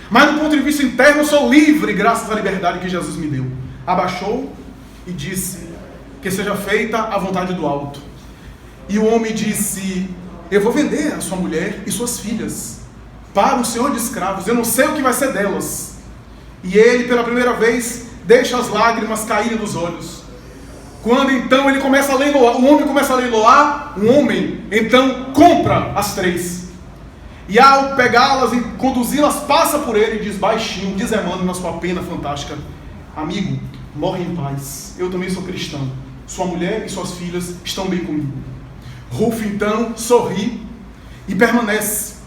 mas do ponto de vista interno eu sou livre, graças à liberdade que Jesus me deu. Abaixou e disse, que seja feita a vontade do alto. E o homem disse, eu vou vender a sua mulher e suas filhas para um senhor de escravos, eu não sei o que vai ser delas. E ele, pela primeira vez, deixa as lágrimas caírem dos olhos. Quando então ele começa a leiloar, o homem começa a leiloar, então compra as 3. E ao pegá-las e conduzi-las, passa por ele e diz baixinho, diz Emmanuel na sua pena fantástica, amigo, morre em paz, eu também sou cristão, sua mulher e suas filhas estão bem comigo. Rufo então sorri e permanece.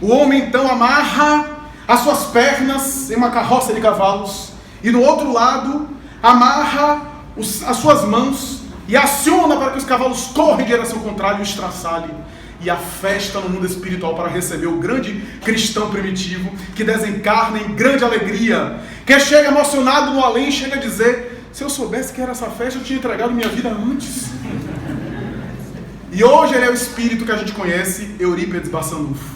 O homem então amarra as suas pernas em uma carroça de cavalos e do outro lado amarra as suas mãos e aciona para que os cavalos corram em direção contrária e o estraçalhe. E a festa no mundo espiritual para receber o grande cristão primitivo que desencarna em grande alegria, que chega emocionado no além e chega a dizer, se eu soubesse que era essa festa eu tinha entregado minha vida antes. E hoje ele é o espírito que a gente conhece, Eurípides Barçanufo.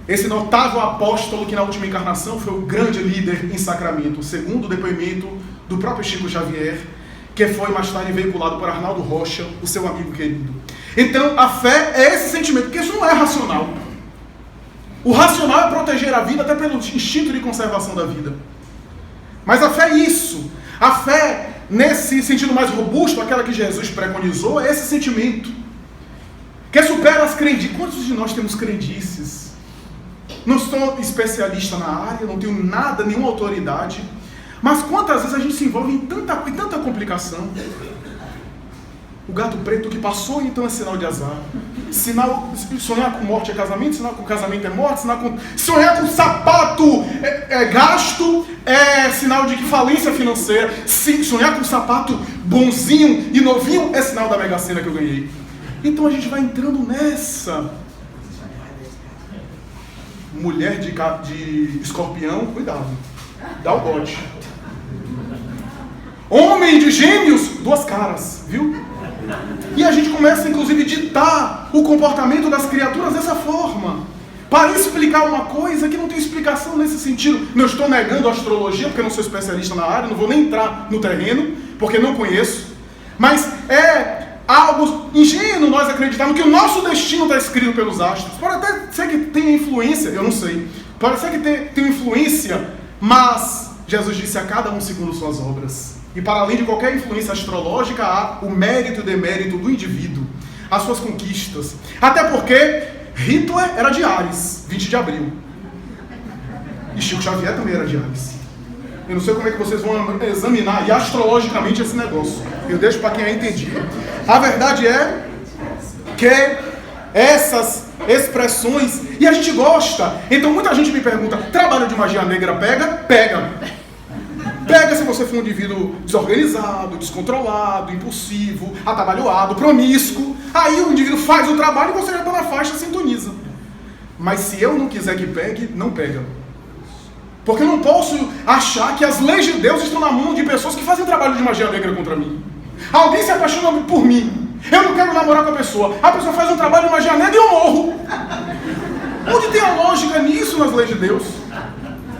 Esse notável apóstolo que na última encarnação foi o grande líder em sacramento, segundo o depoimento do próprio Chico Xavier, que foi mais tarde veiculado por Arnaldo Rocha, o seu amigo querido. Então a fé é esse sentimento, porque isso não é racional. O racional é proteger a vida até pelo instinto de conservação da vida. Mas a fé é isso. A fé, nesse sentido mais robusto, aquela que Jesus preconizou, é esse sentimento que supera as crendices. Quantos de nós temos crendices? Não sou especialista na área, não tenho nada, nenhuma autoridade, mas quantas vezes a gente se envolve em tanta complicação? O gato preto que passou, então é sinal de azar. Sonhar com morte é casamento, sonhar com casamento é morte, sonhar com sapato é gasto, é sinal de que falência financeira. Sonhar com sapato bonzinho e novinho é sinal da Mega Sena que eu ganhei. Então a gente vai entrando nessa. Mulher de escorpião, cuidado, dá o bote. Homem de gêmeos, 2 caras, viu? E a gente começa inclusive a ditar o comportamento das criaturas dessa forma, para explicar uma coisa que não tem explicação nesse sentido. Não estou negando a astrologia, porque eu não sou especialista na área, não vou nem entrar no terreno, porque não conheço, mas é algo ingênuo nós acreditarmos que o nosso destino está escrito pelos astros. Pode até ser que tenha influência, eu não sei. Pode ser que tenha influência, mas Jesus disse a cada um segundo suas obras. E para além de qualquer influência astrológica, há o mérito e o demérito do indivíduo, as suas conquistas. Até porque Hitler era de Áries, 20 de abril. E Chico Xavier também era de Áries. Eu não sei como é que vocês vão examinar e astrologicamente esse negócio. Eu deixo para quem é entendido. A verdade é que essas expressões, e a gente gosta. Então muita gente me pergunta, trabalho de magia negra pega? Pega. Pega se você for um indivíduo desorganizado, descontrolado, impulsivo, atabalhoado, promíscuo. Aí o indivíduo faz o trabalho e você já está na faixa, sintoniza. Mas se eu não quiser que pegue, não pega. Porque eu não posso achar que as leis de Deus estão na mão de pessoas que fazem trabalho de magia negra contra mim. Alguém se apaixona por mim. Eu não quero namorar com a pessoa faz um trabalho de magia negra e eu morro. Onde tem a lógica nisso nas leis de Deus?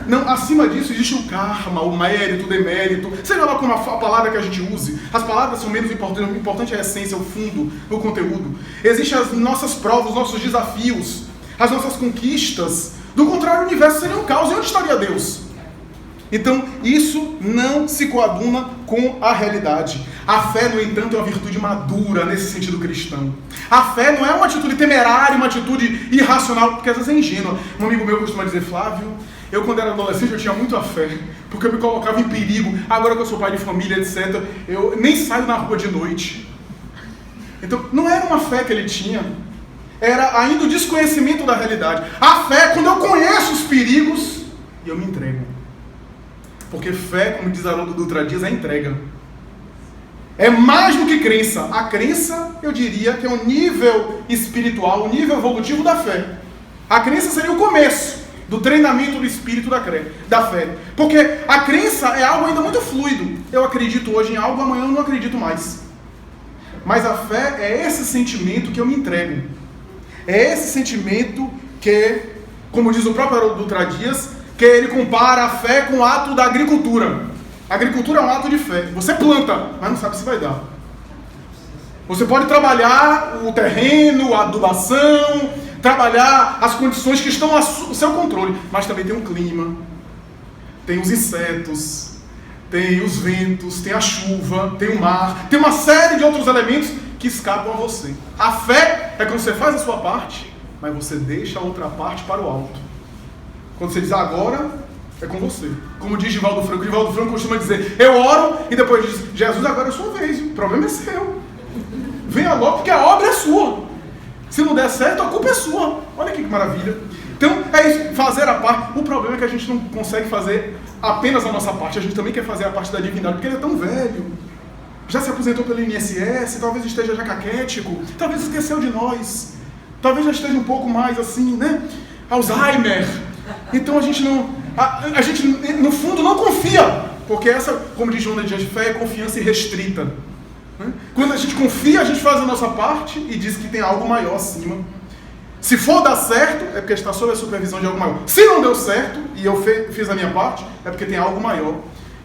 Não, acima disso existe o karma, o mérito, o demérito. Seja lá como a palavra que a gente use. As palavras são menos importantes. O importante é a essência, o fundo, o conteúdo. Existem as nossas provas, os nossos desafios, as nossas conquistas. Do contrário, o universo seria um caos. E onde estaria Deus? Então, isso não se coaduna com a realidade. A fé, no entanto, é uma virtude madura nesse sentido cristão. A fé não é uma atitude temerária, uma atitude irracional, porque às vezes é ingênua. Um amigo meu costuma dizer, Flávio, eu quando era adolescente eu tinha muita fé, porque eu me colocava em perigo. Agora que eu sou pai de família, etc., eu nem saio na rua de noite. Então, não era uma fé que ele tinha. Era ainda o desconhecimento da realidade. A fé é quando eu conheço os perigos e eu me entrego. Porque fé, como diz Haroldo Dutra Dias, é entrega. É mais do que crença. A crença, eu diria, que é um nível espiritual, um nível evolutivo da fé. A crença seria o começo do treinamento do espírito da fé. Porque a crença é algo ainda muito fluido. Eu acredito hoje em algo, amanhã eu não acredito mais. Mas a fé é esse sentimento que eu me entrego. É esse sentimento que, como diz o próprio Haroldo Dutra Dias, que ele compara a fé com o ato da agricultura. A agricultura é um ato de fé. Você planta, mas não sabe se vai dar. Você pode trabalhar o terreno, a adubação, trabalhar as condições que estão ao seu controle, mas também tem um clima, tem os insetos, tem os ventos, tem a chuva, tem o mar, tem uma série de outros elementos que escapam a você. A fé é quando você faz a sua parte, mas você deixa a outra parte para o alto. Quando você diz agora, é com você. Como diz Divaldo Franco costuma dizer, eu oro e depois diz, Jesus, agora é sua vez, o problema é seu. Venha logo porque a obra é sua. Se não der certo, a culpa é sua. Olha que maravilha. Então, é isso, fazer a parte. O problema é que a gente não consegue fazer apenas a nossa parte, a gente também quer fazer a parte da divindade, porque ele é tão velho. Já se aposentou pelo INSS, talvez esteja já caquético, talvez esqueceu de nós, talvez já esteja um pouco mais assim, né? Alzheimer. Então a gente no fundo não confia, porque essa, como diz Joana de Anjos, fé é confiança irrestrita. Né? Quando a gente confia, a gente faz a nossa parte e diz que tem algo maior acima. Se for dar certo, é porque está sob a supervisão de algo maior. Se não deu certo, e eu fiz a minha parte, é porque tem algo maior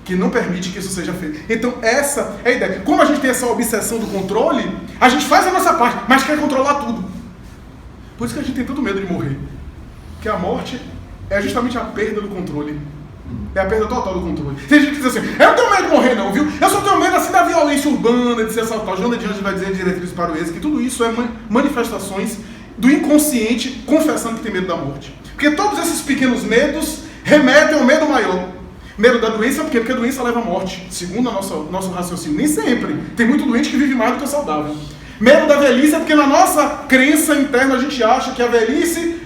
que não permite que isso seja feito. Então essa é a ideia. Como a gente tem essa obsessão do controle, a gente faz a nossa parte, mas quer controlar tudo. Por isso que a gente tem tanto medo de morrer. Porque a morte é justamente a perda do controle. É a perda total do controle. Tem gente que diz assim, eu não tenho medo de morrer não, viu? Eu só tenho medo assim da violência urbana, de ser assaltado. Joana de Anjos vai dizer em Diretrizes para o Êxito que tudo isso é manifestações do inconsciente confessando que tem medo da morte. Porque todos esses pequenos medos remetem ao medo maior. Medo da doença, porque a doença leva à morte. Segundo o nosso raciocínio. Nem sempre. Tem muito doente que vive mais do que o saudável. Medo da velhice é porque na nossa crença interna a gente acha que a velhice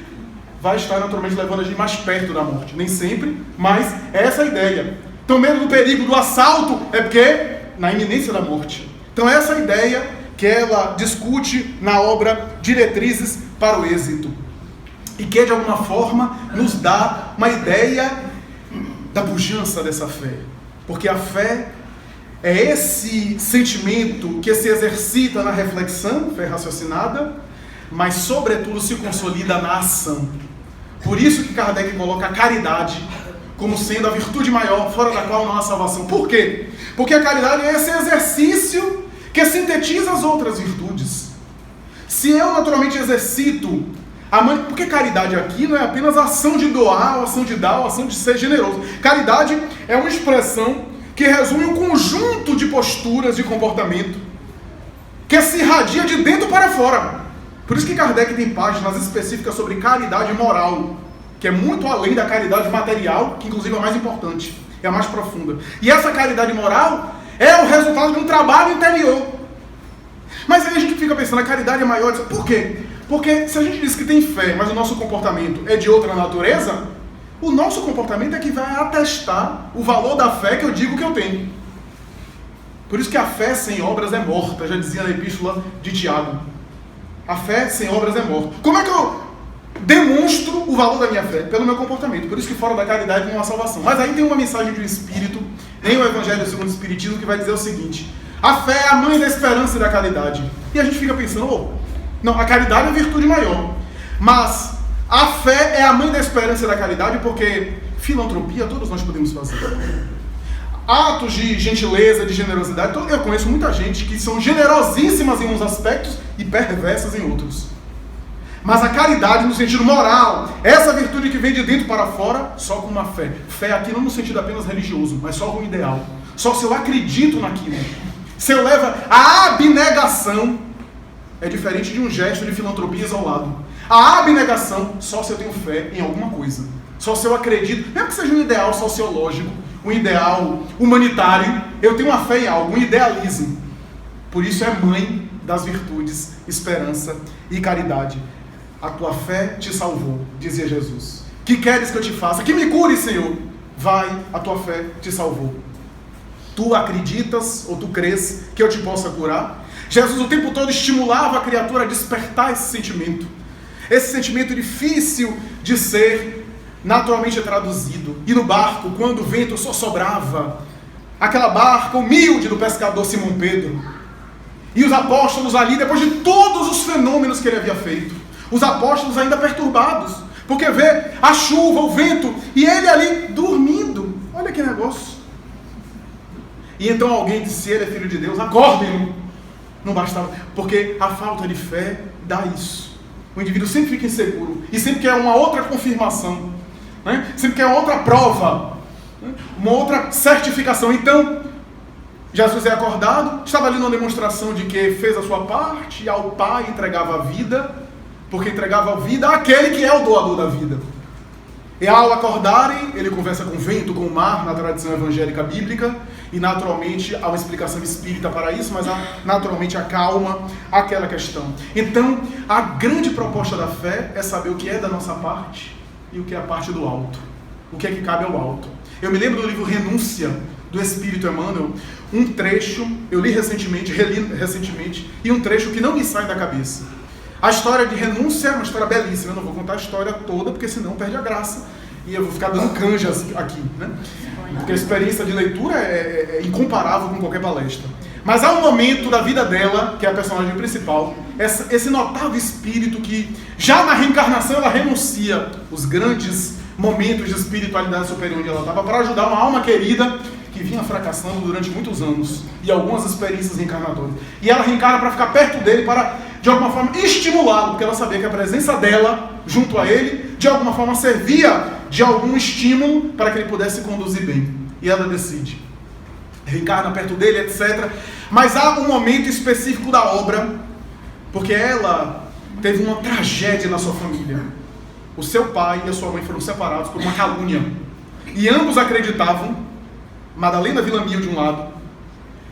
vai estar naturalmente levando a gente mais perto da morte. Nem sempre, mas é essa a ideia. Então, medo do perigo do assalto é porque na iminência da morte. Então, essa é a ideia que ela discute na obra Diretrizes para o Êxito. E que, de alguma forma, nos dá uma ideia da pujança dessa fé. Porque a fé é esse sentimento que se exercita na reflexão, fé raciocinada, mas, sobretudo, se consolida na ação. Por isso que Kardec coloca a caridade como sendo a virtude maior, fora da qual não há salvação. Por quê? Porque a caridade é esse exercício que sintetiza as outras virtudes. Se eu naturalmente exercito porque caridade aqui não é apenas a ação de doar, a ação de dar, a ação de ser generoso. Caridade é uma expressão que resume um conjunto de posturas de comportamento que se irradia de dentro para fora. Por isso que Kardec tem páginas específicas sobre caridade moral, que é muito além da caridade material, que inclusive é a mais importante, é a mais profunda. E essa caridade moral é o resultado de um trabalho interior. Mas aí a gente fica pensando, a caridade é maior. Por quê? Porque se a gente diz que tem fé, mas o nosso comportamento é de outra natureza, o nosso comportamento é que vai atestar o valor da fé que eu digo que eu tenho. Por isso que a fé sem obras é morta, já dizia na epístola de Tiago. A fé sem obras é morta. Como é que eu demonstro o valor da minha fé? Pelo meu comportamento. Por isso que fora da caridade não há salvação. Mas aí tem uma mensagem de um Espírito, nem o Evangelho segundo o Espiritismo, que vai dizer o seguinte: a fé é a mãe da esperança e da caridade. E a gente fica pensando, não, a caridade é a virtude maior. Mas a fé é a mãe da esperança e da caridade, porque filantropia todos nós podemos fazer. Atos de gentileza, de generosidade. Eu conheço muita gente que são generosíssimas em uns aspectos e perversas em outros. Mas a caridade no sentido moral, essa virtude que vem de dentro para fora, só com uma fé. Fé aqui não no sentido apenas religioso, mas só com o ideal. Só se eu acredito naquilo. Se eu levo a abnegação, é diferente de um gesto de filantropia isolado. A abnegação, só se eu tenho fé em alguma coisa. Só se eu acredito, mesmo que seja um ideal sociológico, um ideal humanitário, eu tenho uma fé em algo, um idealismo. Por isso é mãe das virtudes, esperança e caridade. A tua fé te salvou, dizia Jesus. Que queres que eu te faça? Que me cure, Senhor. Vai, a tua fé te salvou. Tu acreditas ou tu crês que eu te possa curar? Jesus o tempo todo estimulava a criatura a despertar esse sentimento. Esse sentimento difícil de ser naturalmente traduzido. E no barco, quando o vento só sobrava, aquela barca humilde do pescador Simão Pedro, e os apóstolos ali, depois de todos os fenômenos que ele havia feito, os apóstolos ainda perturbados, porque vê a chuva, o vento, e ele ali dormindo. Olha que negócio. E então alguém disse: se ele é filho de Deus, acordem-no. Não bastava, porque a falta de fé dá isso. O indivíduo sempre fica inseguro, e sempre quer uma outra confirmação, né? Sempre quer outra prova, né? Uma outra certificação. Então, Jesus é acordado, estava ali numa demonstração de que fez a sua parte, e ao Pai entregava a vida, porque entregava a vida àquele que é o doador da vida. E ao acordarem, ele conversa com o vento, com o mar, na tradição evangélica bíblica, e naturalmente há uma explicação espírita para isso, mas naturalmente acalma aquela questão. Então, a grande proposta da fé é saber o que é da nossa parte e o que é a parte do alto. O que é que cabe ao alto. Eu me lembro do livro Renúncia, do Espírito Emmanuel, um trecho, eu li recentemente, reli recentemente, e um trecho que não me sai da cabeça. A história de Renúncia é uma história belíssima. Eu não vou contar a história toda, porque senão perde a graça. E eu vou ficar dando canjas aqui, né? Porque a experiência de leitura é incomparável com qualquer palestra. Mas há um momento da vida dela, que é a personagem principal, esse notável espírito que, já na reencarnação, ela renuncia os grandes momentos de espiritualidade superior onde ela estava, para ajudar uma alma querida que vinha fracassando durante muitos anos, e algumas experiências reencarnatórias. E ela reencarna para ficar perto dele, para, de alguma forma, estimulá-lo, porque ela sabia que a presença dela, junto a ele, de alguma forma servia de algum estímulo para que ele pudesse conduzir bem. E ela decide. Reencarna perto dele, etc. Mas há um momento específico da obra, porque ela teve uma tragédia na sua família. O seu pai e a sua mãe foram separados por uma calúnia. E ambos acreditavam, Madalena Villamil de um lado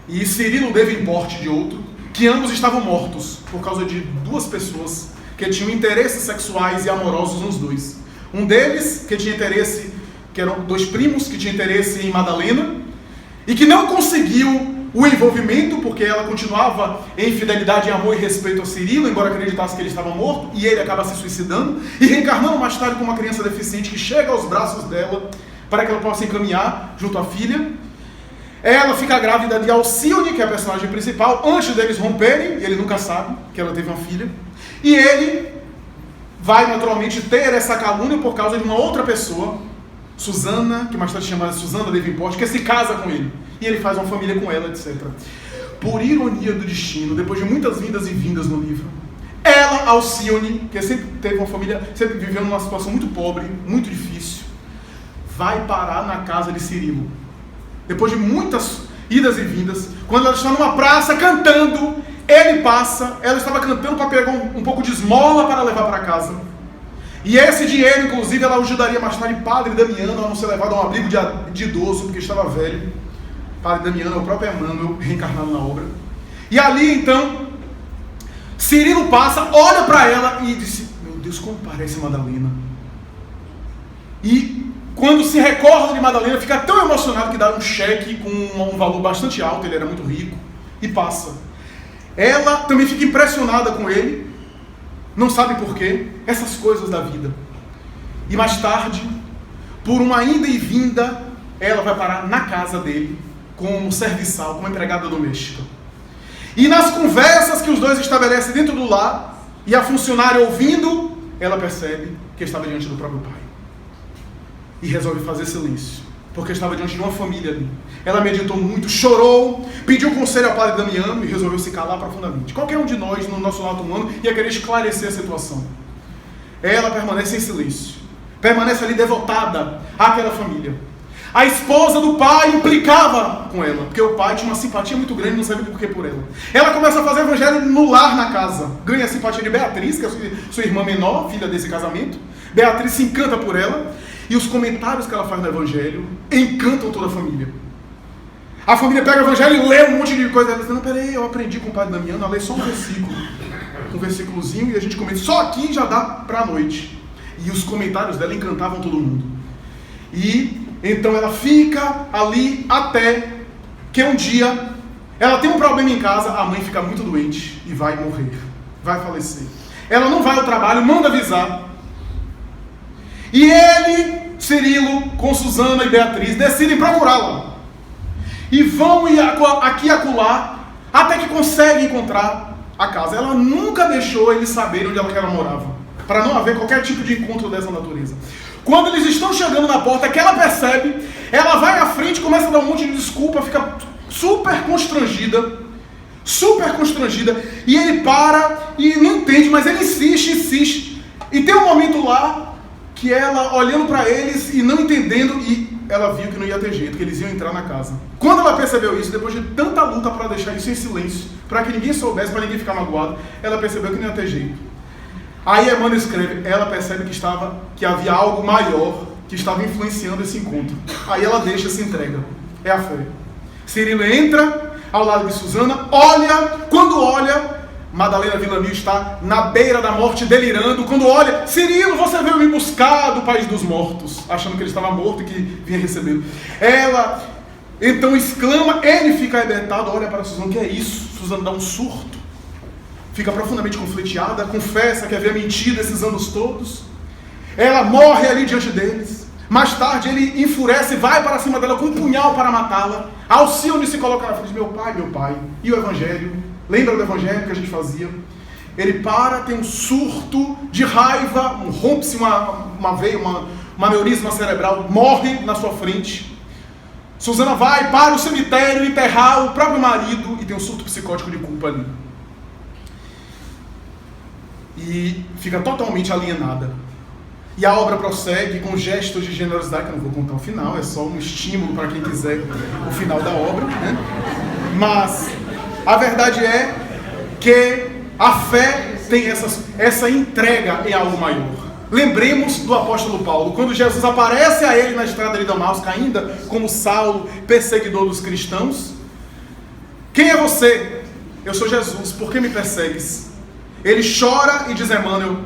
e Cirilo Davenport de outro, que ambos estavam mortos por causa de duas pessoas que tinham interesses sexuais e amorosos nos dois. Um deles, que tinha interesse, que eram dois primos, que tinha interesse em Madalena, e que não conseguiu o envolvimento, porque ela continuava em fidelidade, em amor e respeito a Cirilo, embora acreditasse que ele estava morto, e ele acaba se suicidando, e reencarnando mais tarde como uma criança deficiente que chega aos braços dela, para que ela possa encaminhar junto à filha. Ela fica grávida de Alcione, que é a personagem principal, antes deles romperem, e ele nunca sabe que ela teve uma filha. E ele vai naturalmente ter essa calúnia por causa de uma outra pessoa, Susana, que mais tarde chamada Susana Davenport, que se casa com ele. E ele faz uma família com ela, etc. Por ironia do destino, depois de muitas vindas e vindas no livro, ela, Alcione, que sempre teve uma família, sempre viveu numa situação muito pobre, muito difícil, vai parar na casa de Cirilo. Depois de muitas idas e vindas, quando ela está numa praça cantando, ele passa, ela estava cantando para pegar um pouco de esmola para levar para casa. E esse dinheiro, inclusive, ela ajudaria mais tarde Padre Damiano a não ser levado a um abrigo de idoso, porque estava velho. Padre Damiano é o próprio Emmanuel reencarnado na obra. E ali, então, Cirilo passa, olha para ela e disse: meu Deus, como parece Madalena. E quando se recorda de Madalena, fica tão emocionado que dá um cheque com um valor bastante alto, ele era muito rico, e passa. Ela também fica impressionada com ele, não sabe porquê, essas coisas da vida. E mais tarde, por uma ida e vinda, ela vai parar na casa dele, como serviçal, como empregada doméstica. E nas conversas que os dois estabelecem dentro do lar, e a funcionária ouvindo, ela percebe que estava diante do próprio pai. E resolve fazer silêncio, porque estava diante de uma família ali. Ela meditou muito, chorou, pediu conselho ao Padre Damiano e resolveu se calar profundamente. Qualquer um de nós, no nosso lado humano, ia querer esclarecer a situação. Ela permanece em silêncio, permanece ali devotada àquela família. A esposa do pai implicava com ela, porque o pai tinha uma simpatia muito grande, não sabia por que por ela. Ela começa a fazer evangelho no lar, na casa. Ganha a simpatia de Beatriz, que é sua irmã menor, filha desse casamento. Beatriz se encanta por ela. E os comentários que ela faz no evangelho encantam toda a família. A família pega o evangelho e lê um monte de coisa. Ela diz: não, peraí, eu aprendi com o Padre Damiano a ler só um versículo. Um versículozinho, e a gente comenta. Só aqui já dá para a noite. E os comentários dela encantavam todo mundo. E então ela fica ali até que um dia ela tem um problema em casa, a mãe fica muito doente e vai morrer. Vai falecer. Ela não vai ao trabalho, manda avisar. E ele, Cirilo, com Susana e Beatriz, decidem procurá-la. E vão aqui e acolá, até que conseguem encontrar a casa. Ela nunca deixou eles saberem onde ela morava, para não haver qualquer tipo de encontro dessa natureza. Quando eles estão chegando na porta, que ela percebe, ela vai à frente, começa a dar um monte de desculpa, fica super constrangida, e ele para e não entende, mas ele insiste. E tem um momento lá, que ela olhando para eles e não entendendo, e ela viu que não ia ter jeito, que eles iam entrar na casa. Quando ela percebeu isso, depois de tanta luta para deixar isso em silêncio, para que ninguém soubesse, para ninguém ficar magoado, ela percebeu que não ia ter jeito. Aí Emmanuel escreve, ela percebe que havia algo maior que estava influenciando esse encontro. Aí ela deixa, se entrega. É a fé. Cirilo entra ao lado de Susana, quando olha, Madalena Villamil está na beira da morte, delirando. Quando olha, Cirilo, você veio me buscar do país dos mortos, achando que ele estava morto e que vinha recebê-lo. Ela então exclama, ele fica arrebentado, olha para Susana, que é isso? Susana dá um surto, fica profundamente confliteada, confessa que havia mentido esses anos todos. Ela morre ali diante deles. Mais tarde ele enfurece, vai para cima dela com um punhal para matá-la. Alcione se coloca na frente, meu pai, e o evangelho? Lembra do evangelho que a gente fazia? Ele tem um surto de raiva, rompe-se uma veia, um aneurisma cerebral, morre na sua frente. Susana vai para o cemitério enterrar o próprio marido e tem um surto psicótico de culpa ali. E fica totalmente alienada. E a obra prossegue com gestos de generosidade, que eu não vou contar o final, é só um estímulo para quem quiser o final da obra, né? Mas a verdade é que a fé tem essa entrega em algo maior. Lembremos do apóstolo Paulo, quando Jesus aparece a ele na estrada de Damasco, ainda como Saulo, perseguidor dos cristãos. Quem é você? Eu sou Jesus, por que me persegues? Ele chora e diz a Emmanuel,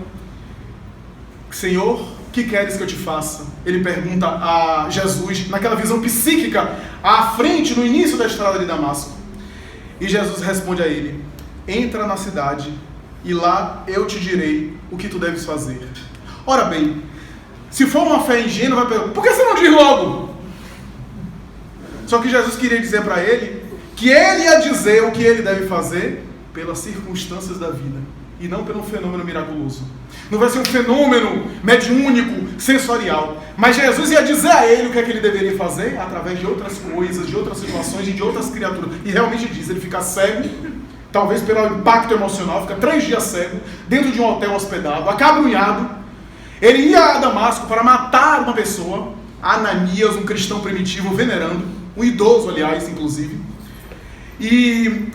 Senhor, o que queres que eu te faça? Ele pergunta a Jesus, naquela visão psíquica, à frente, no início da estrada de Damasco. E Jesus responde a ele, entra na cidade e lá eu te direi o que tu deves fazer. Ora bem, se for uma fé ingênua, vai perguntar, por que você não diz logo? Só que Jesus queria dizer para ele que ele ia dizer o que ele deve fazer pelas circunstâncias da vida e não pelo fenômeno miraculoso. Não vai ser um fenômeno mediúnico, sensorial, mas Jesus ia dizer a ele o que é que ele deveria fazer através de outras coisas, de outras situações e de outras criaturas. E realmente diz, ele fica cego, talvez pelo impacto emocional, fica 3 dias cego, dentro de um hotel hospedado, acabrunhado. Ele ia a Damasco para matar uma pessoa, Ananias, um cristão primitivo, venerando, um idoso, aliás, inclusive. E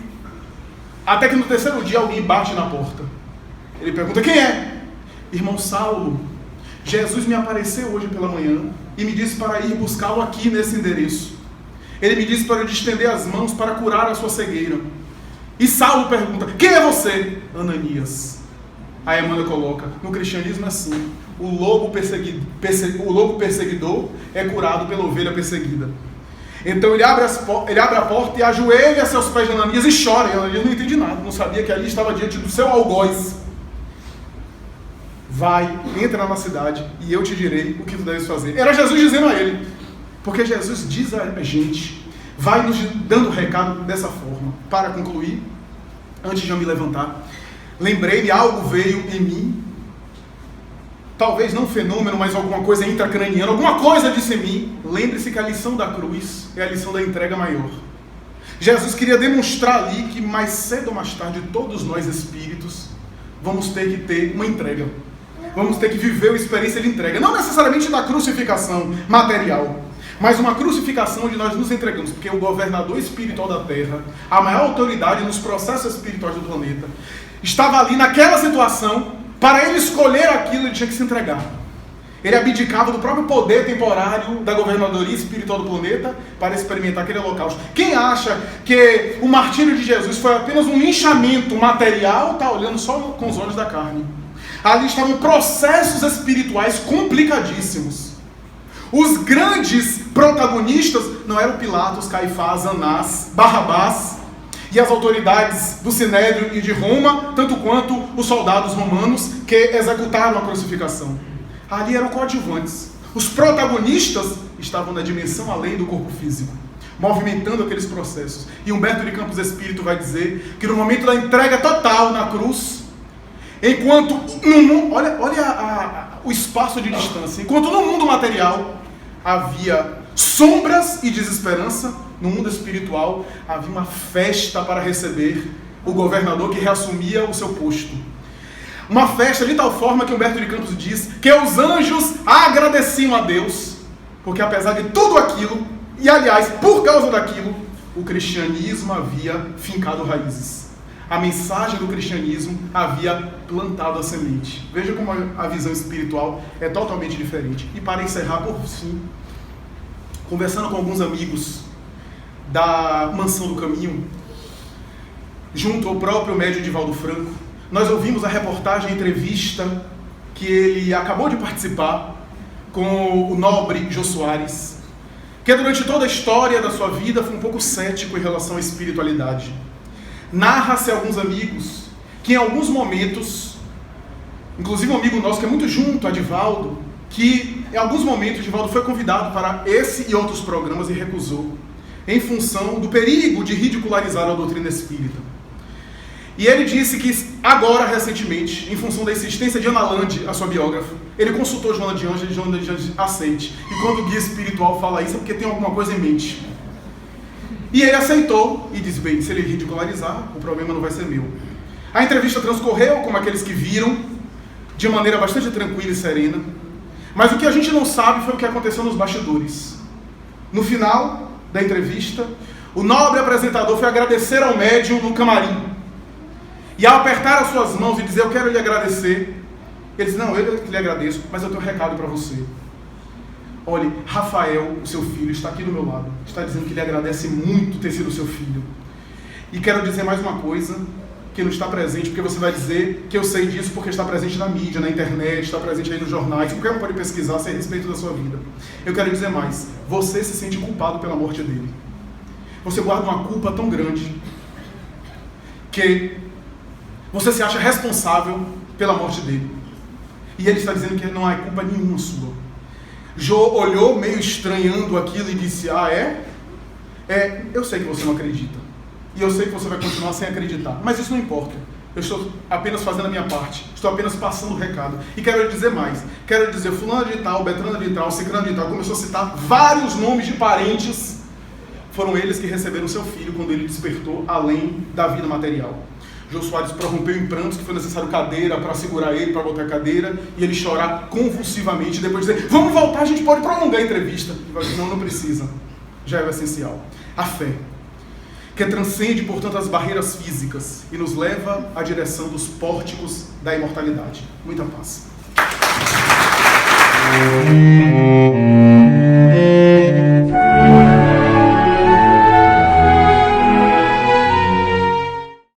até que no 3º dia alguém bate na porta. Ele pergunta, quem é? Irmão Saulo, Jesus me apareceu hoje pela manhã e me disse para ir buscá-lo aqui nesse endereço. Ele me disse para eu estender as mãos para curar a sua cegueira. E Saulo pergunta: quem é você? Ananias. Aí Emmanuel coloca: no cristianismo é assim, o lobo perseguidor é curado pela ovelha perseguida. Então ele abre a porta e ajoelha a seus pés de Ananias e chora. E Ananias não entende nada, não sabia que ali estava diante do seu algoz. Vai, entra na cidade e eu te direi o que tu deves fazer. Era Jesus dizendo a ele, porque Jesus diz a gente, vai nos dando o recado dessa forma. Para concluir, antes de eu me levantar, lembrei-me, algo veio em mim, talvez não um fenômeno, mas alguma coisa intracraniana, alguma coisa disse em mim. Lembre-se que a lição da cruz é a lição da entrega maior. Jesus queria demonstrar ali que mais cedo ou mais tarde todos nós espíritos vamos ter que ter uma entrega. Vamos ter que viver uma experiência de entrega. Não necessariamente da crucificação material, mas uma crucificação onde nós nos entregamos. Porque o governador espiritual da Terra, a maior autoridade nos processos espirituais do planeta, estava ali naquela situação. Para ele escolher aquilo, ele tinha que se entregar. Ele abdicava do próprio poder temporário da governadoria espiritual do planeta para experimentar aquele holocausto. Quem acha que o martírio de Jesus foi apenas um linchamento material, está olhando só com os olhos da carne. Ali estavam processos espirituais complicadíssimos. Os grandes protagonistas não eram Pilatos, Caifás, Anás, Barrabás e as autoridades do Sinédrio e de Roma, tanto quanto os soldados romanos que executaram a crucificação. Ali eram coadjuvantes. Os protagonistas estavam na dimensão além do corpo físico, movimentando aqueles processos. E Humberto de Campos Espírito vai dizer que no momento da entrega total na cruz, enquanto olha o espaço de distância, enquanto no mundo material havia sombras e desesperança, no mundo espiritual havia uma festa para receber o governador que reassumia o seu posto. Uma festa de tal forma que Humberto de Campos diz que os anjos agradeciam a Deus, porque apesar de tudo aquilo, e aliás, por causa daquilo, o cristianismo havia fincado raízes. A mensagem do cristianismo havia plantado a semente. Veja como a visão espiritual é totalmente diferente. E para encerrar, por fim, conversando com alguns amigos da Mansão do Caminho, junto ao próprio médium Divaldo Franco, nós ouvimos a reportagem, a entrevista que ele acabou de participar com o nobre Jô Soares, que durante toda a história da sua vida foi um pouco cético em relação à espiritualidade. Narra-se a alguns amigos que em alguns momentos, inclusive um amigo nosso que é muito junto a Divaldo, que em alguns momentos Divaldo foi convidado para esse e outros programas e recusou, em função do perigo de ridicularizar a doutrina espírita. E ele disse que agora, recentemente, em função da insistência de Ana Lande, a sua biógrafa, ele consultou Joana de Ângeles e Joana de Ângeles aceite. E quando o guia espiritual fala isso é porque tem alguma coisa em mente. E ele aceitou e disse: bem, se ele ridicularizar, o problema não vai ser meu. A entrevista transcorreu, como aqueles que viram, de maneira bastante tranquila e serena. Mas o que a gente não sabe foi o que aconteceu nos bastidores. No final da entrevista, o nobre apresentador foi agradecer ao médium no camarim. E ao apertar as suas mãos e dizer: eu quero lhe agradecer, ele disse: não, eu lhe agradeço, mas eu tenho um recado para você. Olhe, Rafael, o seu filho, está aqui do meu lado, está dizendo que lhe agradece muito ter sido seu filho. E quero dizer mais uma coisa, que não está presente, porque você vai dizer que eu sei disso porque está presente na mídia, na internet, está presente aí nos jornais, qualquer um pode pesquisar a respeito da sua vida. Eu quero dizer mais: você se sente culpado pela morte dele. Você guarda uma culpa tão grande que você se acha responsável pela morte dele. E ele está dizendo que não há culpa nenhuma sua. Jô olhou meio estranhando aquilo e disse: ah, é? Eu sei que você não acredita. E eu sei que você vai continuar sem acreditar. Mas isso não importa. Eu estou apenas fazendo a minha parte. Estou apenas passando o recado. E quero lhe dizer mais. Quero lhe dizer: fulano de tal, Beltrano de tal, Cicrano de tal. Começou a citar vários nomes de parentes. Foram eles que receberam seu filho quando ele despertou além da vida material. Jô Soares prorrompeu em prantos, que foi necessário cadeira para segurar ele, para botar a cadeira, e ele chorar convulsivamente, e depois dizer: vamos voltar, a gente pode prolongar a entrevista. Ele vai dizer: não precisa, já é o essencial. A fé, que transcende, portanto, as barreiras físicas e nos leva à direção dos pórticos da imortalidade. Muita paz. Música